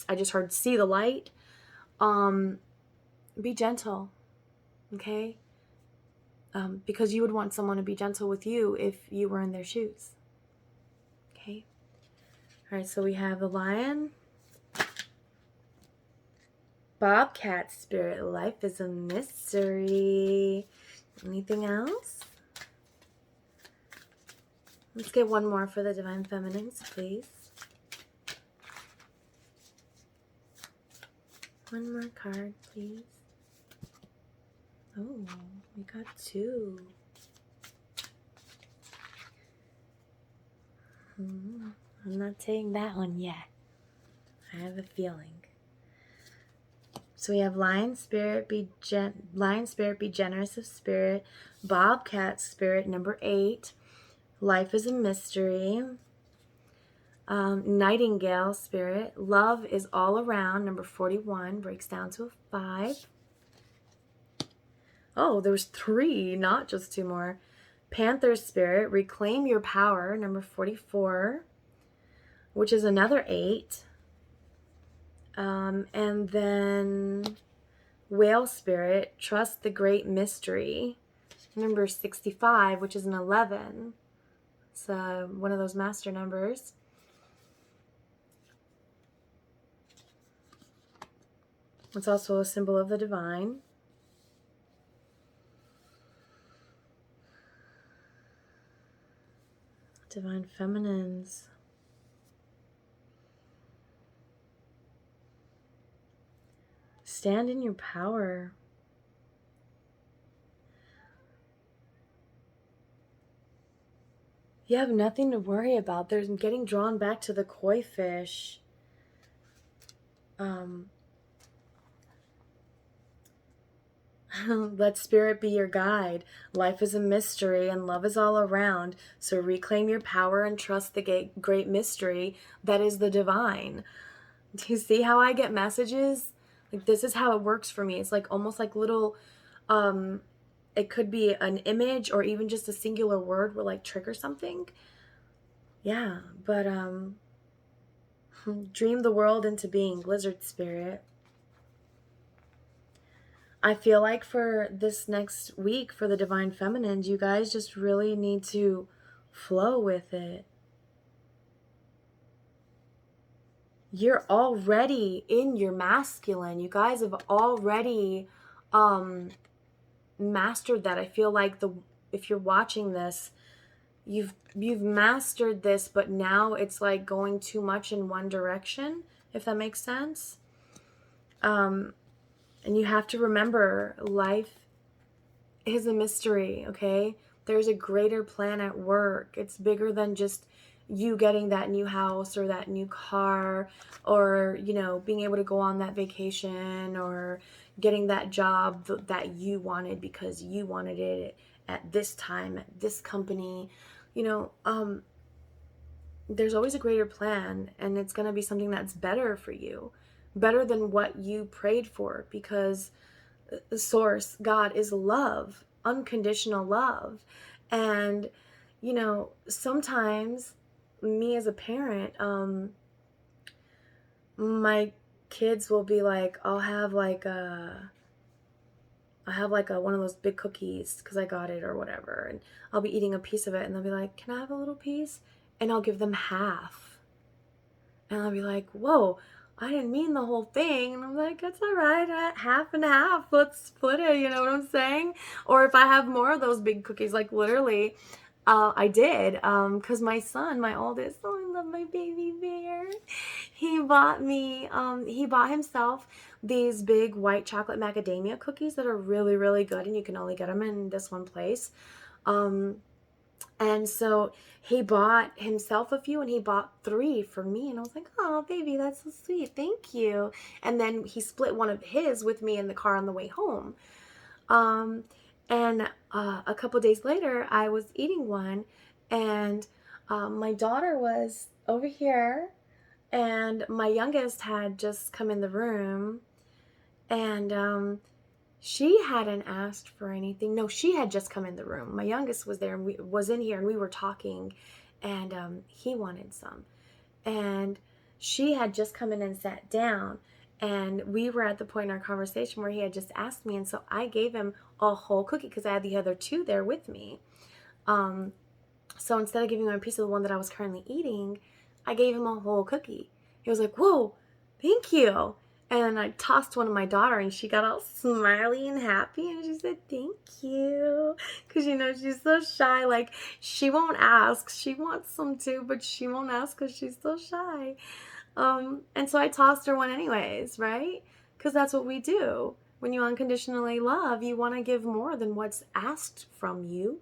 I just heard see the light, be gentle, okay? Because you would want someone to be gentle with you if you were in their shoes, okay? All right, so we have the lion, bobcat spirit, life is a mystery. Anything else? Let's get one more for the divine feminines, please. One more card, please. Oh, we got 2. I'm not taking that one yet. I have a feeling. So we have lion spirit, be generous of spirit. Bobcat spirit, number 8. Life is a mystery. Nightingale spirit, love is all around, number 41, breaks down to a 5. Oh, there was 3, not just 2 more. Panther spirit, reclaim your power, number 44, which is another 8. And then whale spirit, trust the great mystery, number 65, which is an 11. It's one of those master numbers. It's also a symbol of the divine. Divine feminines. Stand in your power. You have nothing to worry about. There's getting drawn back to the koi fish. Let spirit be your guide. Life is a mystery and love is all around. So reclaim your power and trust the great mystery that is the divine. Do you see how I get messages? Like, this is how it works for me. It's like almost like little, it could be an image or even just a singular word will like trigger something. Yeah, but dream the world into being, lizard spirit. I feel like for this next week, for the divine feminines, you guys just really need to flow with it. You're already in your masculine. You guys have already mastered that. I feel like if you're watching this, you've mastered this, but now it's like going too much in one direction, if that makes sense. And you have to remember, life is a mystery, okay? There's a greater plan at work. It's bigger than just you getting that new house or that new car or, being able to go on that vacation or getting that job that you wanted because you wanted it at this time, at this company. There's always a greater plan, and it's going to be something that's better for you, better than what you prayed for, because the source, God, is love, unconditional love. And, sometimes me as a parent, my kids will be like, I'll have like one of those big cookies because I got it or whatever, and I'll be eating a piece of it, and they'll be like, can I have a little piece? And I'll give them half, and I'll be like, whoa, I didn't mean the whole thing. And I'm like, that's all right, half and half, let's split it, you know what I'm saying? Or if I have more of those big cookies, like literally, I did, because my son, my oldest, oh, I love my baby bear. He bought himself these big white chocolate macadamia cookies that are really, really good, and you can only get them in this one place. And so he bought himself a few, and he bought 3 for me. And I was like, oh, baby, that's so sweet. Thank you. And then he split one of his with me in the car on the way home. And a couple days later, I was eating one, and my daughter was over here, and my youngest had just come in the room, and she hadn't asked for anything. No, she had just come in the room. My youngest was there and was in here, and we were talking, and he wanted some. And she had just come in and sat down, and we were at the point in our conversation where he had just asked me, and so I gave him a whole cookie because I had the other two there with me. So instead of giving him a piece of the one that I was currently eating, I gave him a whole cookie. He was like, "Whoa, thank you." And I tossed one to my daughter, and she got all smiley and happy, and she said, "Thank you." Because, she's so shy. Like, she won't ask. She wants some too, but she won't ask because she's so shy. And so I tossed her one anyways, right? Because that's what we do. When you unconditionally love, you want to give more than what's asked from you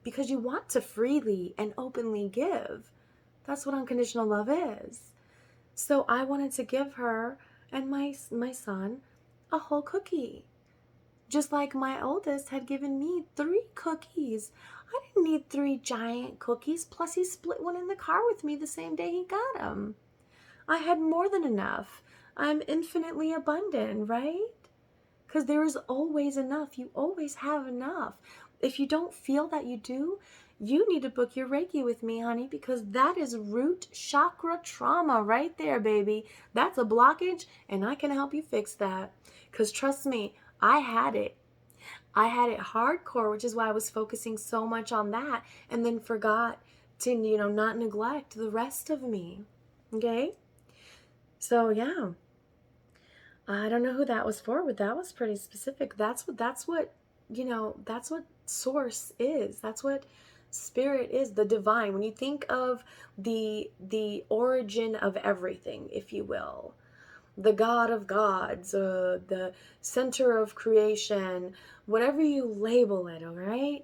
because you want to freely and openly give. That's what unconditional love is. So I wanted to give her and my son a whole cookie. Just like my oldest had given me 3 cookies. I didn't need 3 giant cookies. Plus he split one in the car with me the same day he got them. I had more than enough. I'm infinitely abundant, right? Because there is always enough. You always have enough. If you don't feel that you do, you need to book your Reiki with me, honey, because that is root chakra trauma right there, baby. That's a blockage, and I can help you fix that. Because trust me, I had it. I had it hardcore, which is why I was focusing so much on that and then forgot to, not neglect the rest of me. Okay? So, yeah. I don't know who that was for, but that was pretty specific. That's what source is. That's what spirit is, the divine. When you think of the origin of everything, if you will, the God of gods, the center of creation, whatever you label it, all right?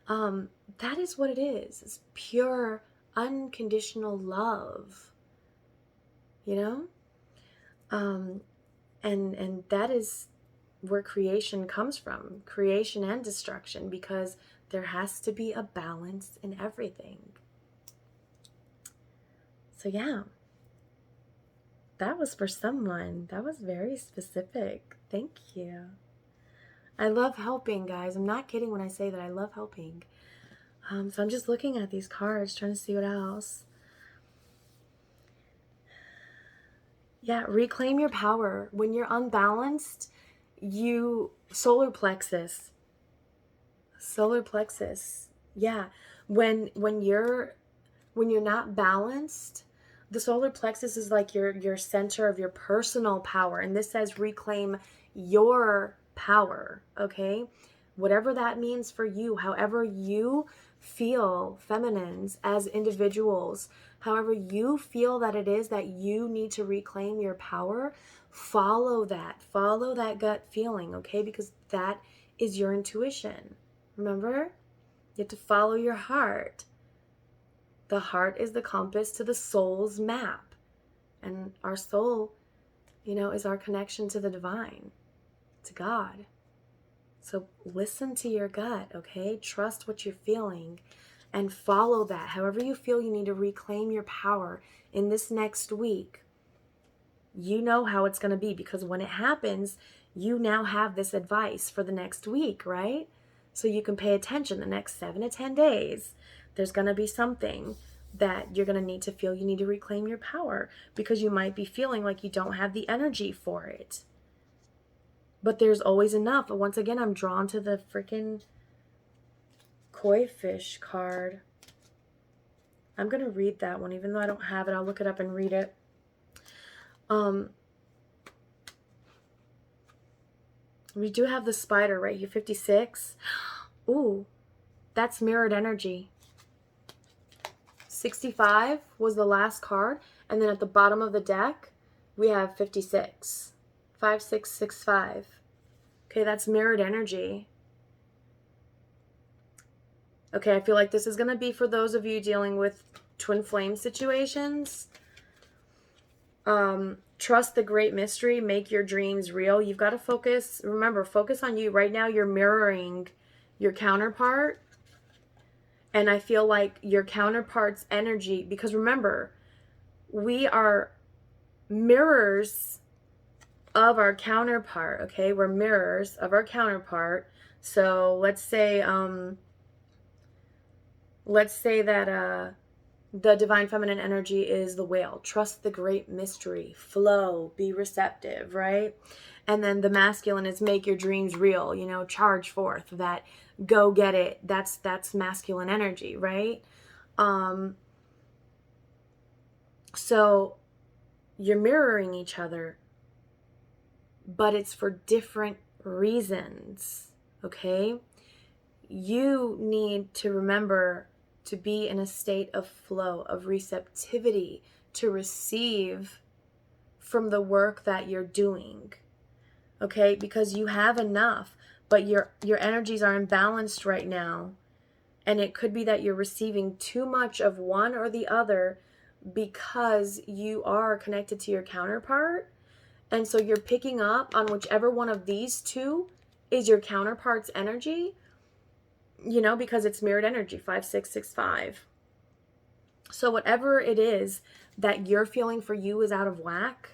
That is what it is. It's pure, unconditional love, And that is where creation comes from, creation and destruction, because there has to be a balance in everything. So yeah, that was for someone. That was very specific. Thank you. I love helping, guys. I'm not kidding when I say that I love helping. So I'm just looking at these cards, trying to see what else. Yeah, reclaim your power. When you're unbalanced, solar plexus. Yeah. When you're not balanced, the solar plexus is like your center of your personal power. And this says reclaim your power, okay? Whatever that means for you, however you feel feminines as individuals, however you feel that it is that you need to reclaim your power, follow that gut feeling, okay? Because that is your intuition. Remember? You have to follow your heart. The heart is the compass to the soul's map. And our soul, is our connection to the divine, to God. So listen to your gut, okay? Trust what you're feeling and follow that. However you feel you need to reclaim your power in this next week, you know how it's going to be, because when it happens, you now have this advice for the next week, right? So you can pay attention the next 7 to 10 days. There's going to be something that you're going to need to feel you need to reclaim your power, because you might be feeling like you don't have the energy for it. But there's always enough. But once again, I'm drawn to the freaking koi fish card. I'm going to read that one, even though I don't have it. I'll look it up and read it. We do have the spider right here, 56. Ooh, that's mirrored energy. 65 was the last card. And then at the bottom of the deck, we have 56. 5665. Okay, that's mirrored energy. Okay, I feel like this is going to be for those of you dealing with twin flame situations. Trust the great mystery. Make your dreams real. You've got to focus. Remember, focus on you. Right now, you're mirroring your counterpart. And I feel like your counterpart's energy, because remember, we are mirrors of our counterpart, okay? We're mirrors of our counterpart. So let's say that The divine feminine energy is the whale. Trust the great mystery. Flow. Be receptive, right? And then the masculine is make your dreams real. Charge forth. That go get it. That's masculine energy, right? So you're mirroring each other, but it's for different reasons, okay? You need to remember to be in a state of flow, of receptivity, to receive from the work that you're doing, okay? Because you have enough, but your energies are imbalanced right now. And it could be that you're receiving too much of one or the other because you are connected to your counterpart. And so you're picking up on whichever one of these two is your counterpart's energy, because it's mirrored energy, 5665. So whatever it is that you're feeling for you is out of whack,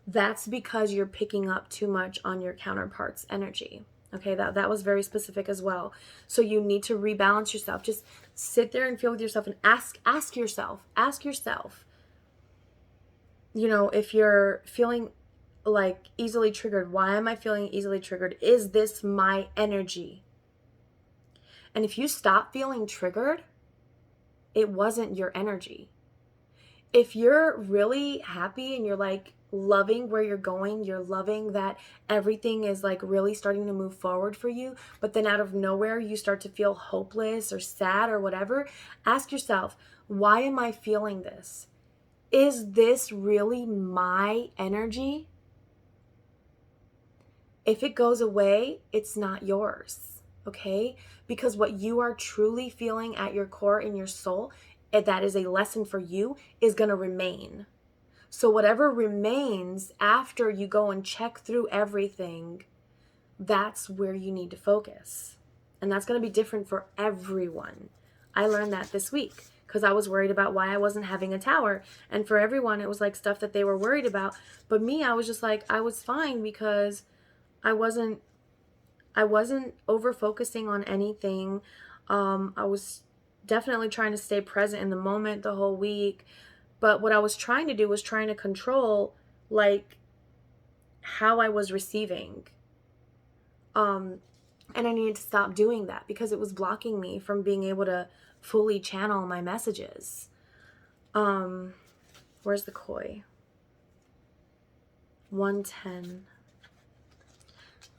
that's because you're picking up too much on your counterpart's energy. Okay, that was very specific as well. So you need to rebalance yourself. Just sit there and feel with yourself and ask yourself, if you're feeling like easily triggered, why am I feeling easily triggered? Is this my energy? And if you stop feeling triggered, it wasn't your energy. If you're really happy and you're like loving where you're going, you're loving that everything is like really starting to move forward for you, but then out of nowhere you start to feel hopeless or sad or whatever, ask yourself, why am I feeling this? Is this really my energy? If it goes away, it's not yours, okay? Because what you are truly feeling at your core in your soul, if that is a lesson for you, is going to remain. So whatever remains after you go and check through everything, that's where you need to focus. And that's going to be different for everyone. I learned that this week because I was worried about why I wasn't having a tower. And for everyone, it was like stuff that they were worried about. But me, I was just like, I was fine because I wasn't over focusing on anything. I was definitely trying to stay present in the moment the whole week. But what I was trying to do was trying to control like how I was receiving. And I needed to stop doing that because it was blocking me from being able to fully channel my messages. Where's the koi? 110.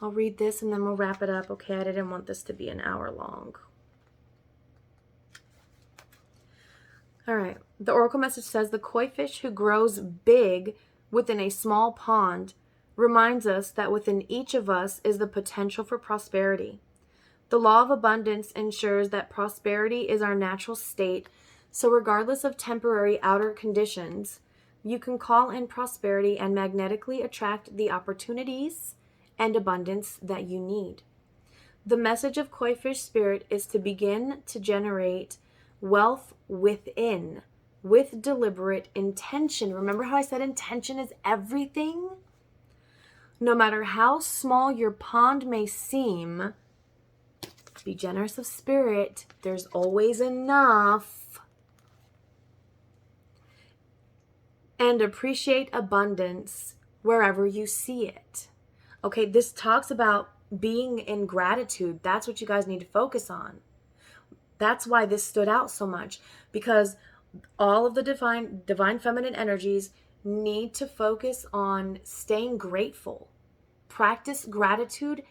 I'll read this and then we'll wrap it up. Okay, I didn't want this to be an hour long. All right. The oracle message says the koi fish who grows big within a small pond reminds us that within each of us is the potential for prosperity. The law of abundance ensures that prosperity is our natural state, so regardless of temporary outer conditions, you can call in prosperity and magnetically attract the opportunities and abundance that you need. The message of koi fish spirit is to begin to generate wealth within with deliberate intention. Remember how I said intention is everything? No matter how small your pond may seem, be generous of spirit. There's always enough. And appreciate abundance wherever you see it. Okay, this talks about being in gratitude. That's what you guys need to focus on. That's why this stood out so much, because all of the divine feminine energies need to focus on staying grateful. Practice gratitude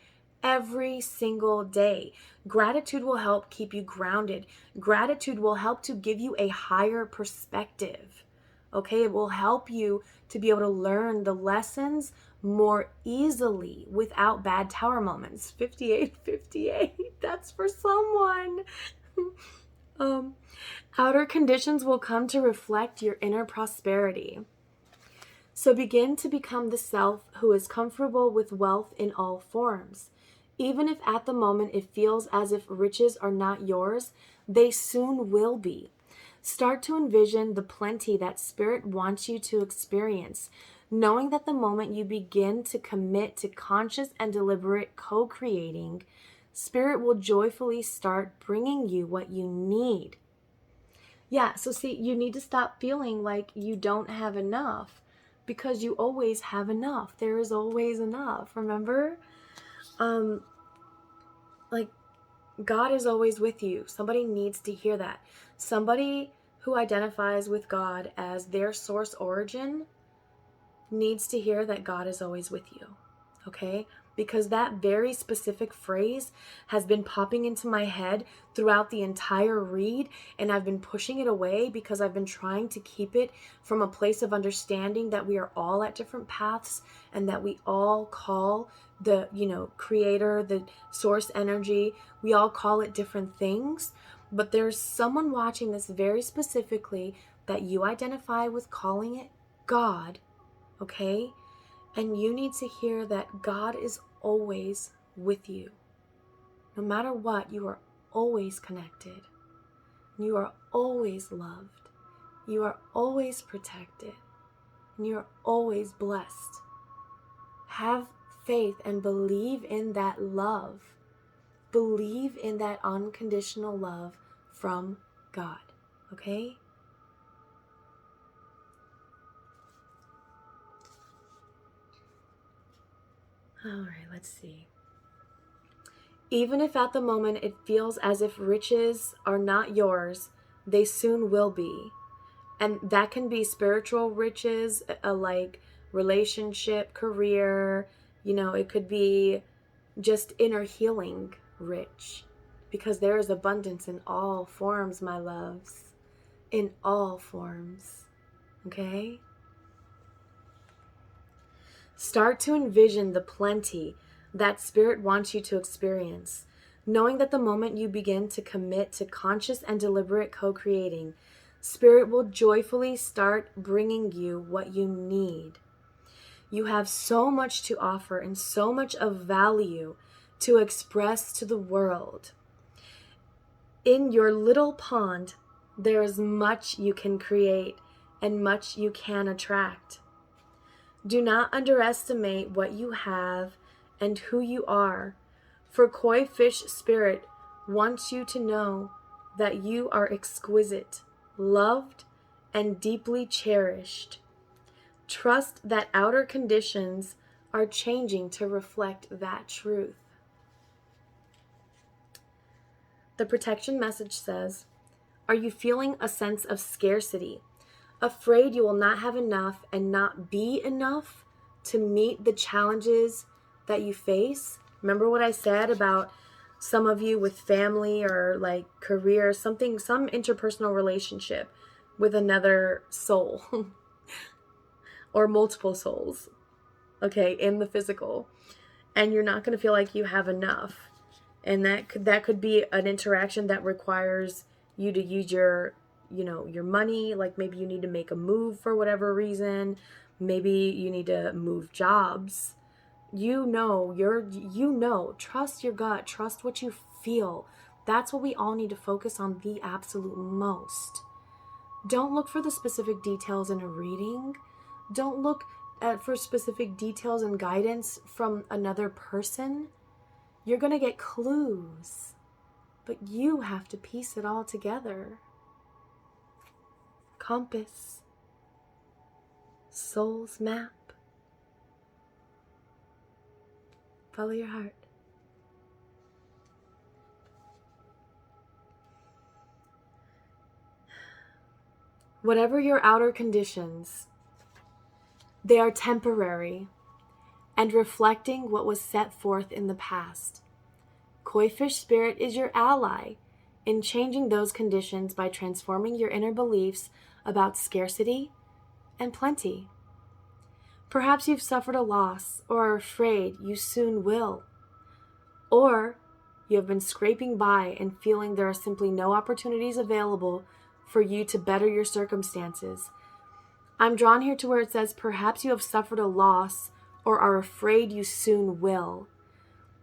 every single day. Gratitude will help keep you grounded. Gratitude will help to give you a higher perspective. Okay, it will help you to be able to learn the lessons more easily without bad tower moments. 5858, that's for someone. Outer conditions will come to reflect your inner prosperity. So begin to become the self who is comfortable with wealth in all forms. Even if at the moment it feels as if riches are not yours, they soon will be. Start to envision the plenty that Spirit wants you to experience, knowing that the moment you begin to commit to conscious and deliberate co-creating, Spirit will joyfully start bringing you what you need. Yeah, so see, you need to stop feeling like you don't have enough, because you always have enough. There is always enough, remember? Um, like, God is always with you. Somebody needs to hear that. Somebody who identifies with God as their source origin needs to hear that God is always with you. Okay? Because that very specific phrase has been popping into my head throughout the entire read, and I've been pushing it away because I've been trying to keep it from a place of understanding that we are all at different paths, and that we all call the, creator, the source energy, we all call it different things. But there's someone watching this very specifically that you identify with calling it God, okay? And you need to hear that God is always with you. No matter what, you are always connected. You are always loved. You are always protected. And you are always blessed. Have faith and believe in that love. Believe in that unconditional love from God. Okay? All right, let's see. Even if at the moment it feels as if riches are not yours, they soon will be. And that can be spiritual riches, like relationship, career, it could be just inner healing rich. Because there is abundance in all forms, my loves. In all forms. Okay? Start to envision the plenty that Spirit wants you to experience, knowing that the moment you begin to commit to conscious and deliberate co-creating, Spirit will joyfully start bringing you what you need. You have so much to offer and so much of value to express to the world. In your little pond, there is much you can create and much you can attract. Do not underestimate what you have and who you are, for Koi Fish Spirit wants you to know that you are exquisite, loved, and deeply cherished. Trust that outer conditions are changing to reflect that truth. The protection message says, are you feeling a sense of scarcity? Afraid you will not have enough and not be enough to meet the challenges that you face? Remember what I said about some of you with family or like career, some interpersonal relationship with another soul or multiple souls, okay, in the physical. And you're not going to feel like you have enough. And that could be an interaction that requires you to use your money. Like maybe you need to make a move for whatever reason. Maybe you need to move jobs. Trust your gut, trust what you feel. That's what we all need to focus on the absolute most. Don't look for the specific details in a reading. Don't look for specific details and guidance from another person. You're going to get clues, but you have to piece it all together. Compass, soul's map. Follow your heart. Whatever your outer conditions, they are temporary and reflecting what was set forth in the past. Koi Fish Spirit is your ally in changing those conditions by transforming your inner beliefs about scarcity and plenty. Perhaps you've suffered a loss or are afraid you soon will. Or you have been scraping by and feeling there are simply no opportunities available for you to better your circumstances. I'm drawn here to where it says perhaps you have suffered a loss or are afraid you soon will.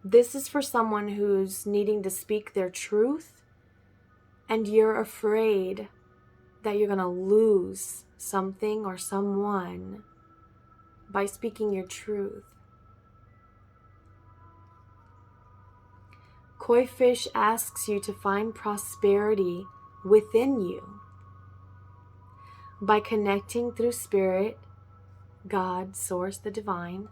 This is for someone who's needing to speak their truth, and you're afraid that you're going to lose something or someone by speaking your truth. Koi Fish asks you to find prosperity within you. by connecting through spirit, God, source, the divine,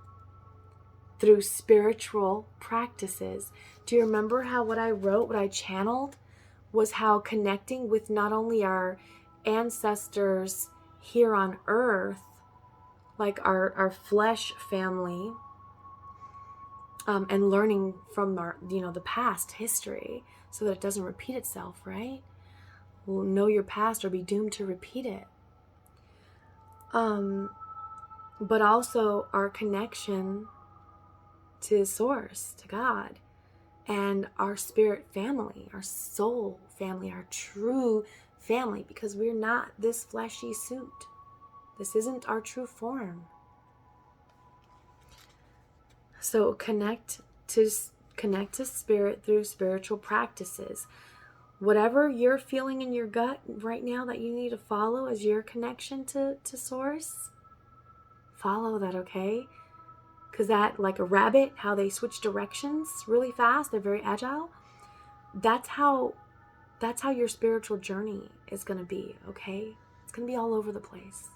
through spiritual practices. Do you remember how what I wrote, what I channeled, was how connecting with not only our ancestors here on earth, like our flesh family, and learning from our, the past history so that it doesn't repeat itself, right? Well, know your past or be doomed to repeat it. But also our connection to Source, to God, and our spirit family, our soul family, our true family, because we're not this fleshy suit. This isn't our true form. So connect to spirit through spiritual practices. Whatever you're feeling in your gut right now that you need to follow as your connection to Source, follow that, okay? Because that, like a rabbit, how they switch directions really fast, they're very agile. That's how your spiritual journey is going to be, okay? It's going to be all over the place,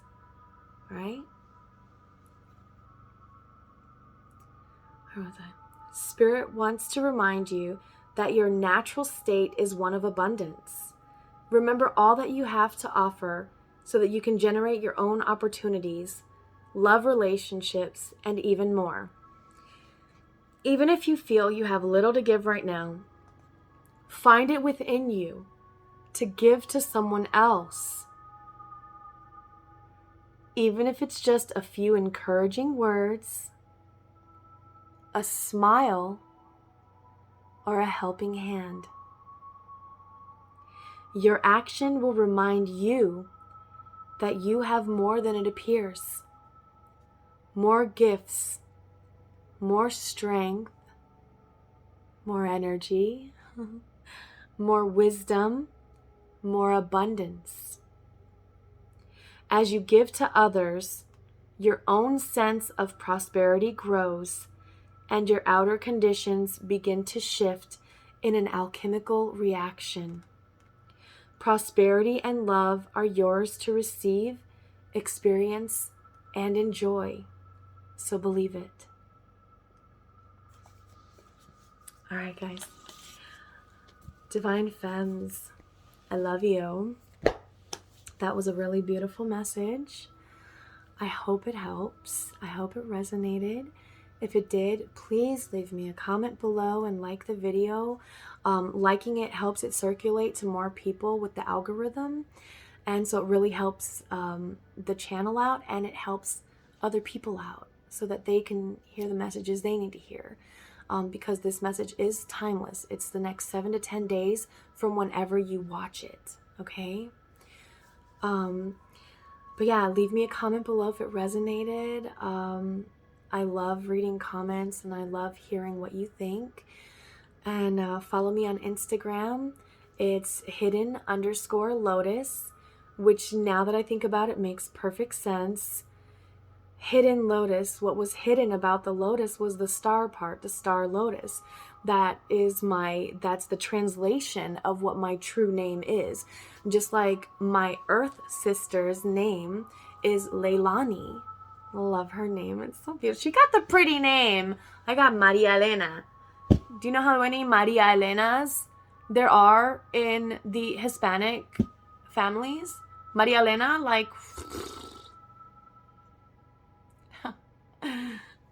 right? Where was I? Spirit wants to remind you that your natural state is one of abundance. Remember all that you have to offer so that you can generate your own opportunities, love relationships, and even more. Even if you feel you have little to give right now, find it within you to give to someone else. Even if it's just a few encouraging words, a smile, or a helping hand. Your action will remind you that you have more than it appears. More gifts, more strength, more energy, more wisdom, more abundance. As you give to others, your own sense of prosperity grows and your outer conditions begin to shift in an alchemical reaction. Prosperity and love are yours to receive, experience, and enjoy. So believe it. All right, guys. Divine Femmes, I love you. That was a really beautiful message. I hope it helps. I hope it resonated. If it did, please leave me a comment below and like the video. Liking it helps it circulate to more people with the algorithm. And so it really helps the channel out, and it helps other people out so that they can hear the messages they need to hear. Because this message is timeless. It's the next 7 to 10 days from whenever you watch it, okay? But yeah, leave me a comment below if it resonated. I love reading comments and I love hearing what you think. And follow me on Instagram. It's hidden_lotus, which now that I think about it makes perfect sense. Hidden lotus, what was hidden about the lotus was the star part, the star lotus. That's the translation of what my true name is. Just like my earth sister's name is Leilani. I love her name. It's so beautiful. She got the pretty name. I got Maria Elena. Do you know how many Maria Elenas there are in the Hispanic families? Maria Elena, like...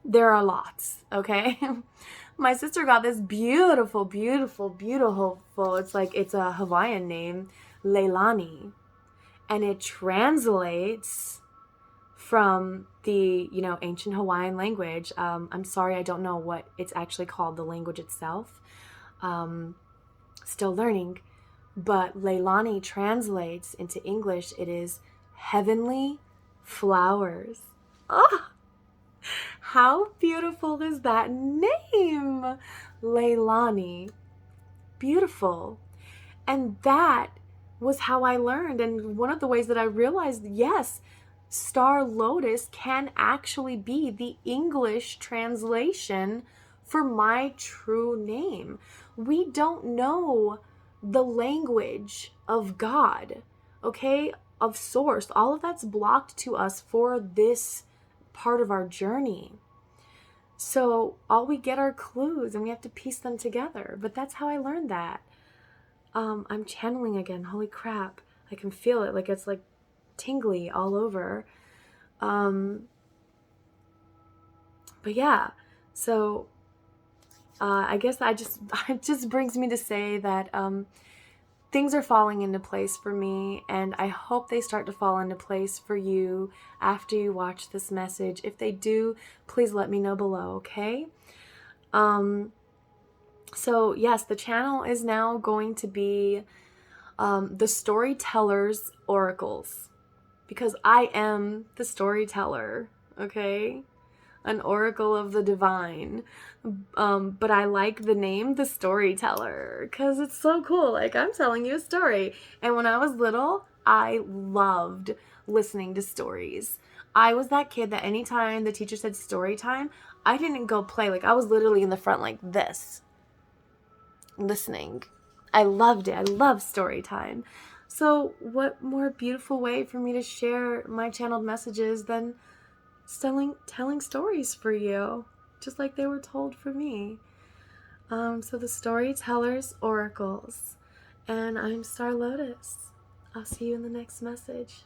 there are lots, okay? My sister got this beautiful, it's a Hawaiian name, Leilani. And it translates from the, ancient Hawaiian language. I'm sorry, I don't know what it's actually called, the language itself. Still learning. But Leilani translates into English, it is heavenly flowers. Oh! How beautiful is that name? Leilani. Beautiful. And that was how I learned. And one of the ways that I realized, yes, Star Lotus can actually be the English translation for my true name. We don't know the language of God, okay? of source. All of that's blocked to us for this part of our journey. So all we get are clues and we have to piece them together. But that's how I learned that. I'm channeling again. Holy crap. I can feel it. Like it's like tingly all over. But yeah, so I guess it just brings me to say that things are falling into place for me, and I hope they start to fall into place for you after you watch this message. If they do, please let me know below, okay? So yes, the channel is now going to be the storyteller's oracles, because I am the storyteller, okay? An oracle of the divine. But I like the name the storyteller because it's so cool. Like, I'm telling you a story. And when I was little, I loved listening to stories. I was that kid that anytime the teacher said story time, I didn't go play. Like, I was literally in the front like this, listening. I loved it. I love story time. So what more beautiful way for me to share my channeled messages than telling stories for you, just like they were told for me. So the storyteller's oracles, and I'm Star Lotus. I'll see you in the next message.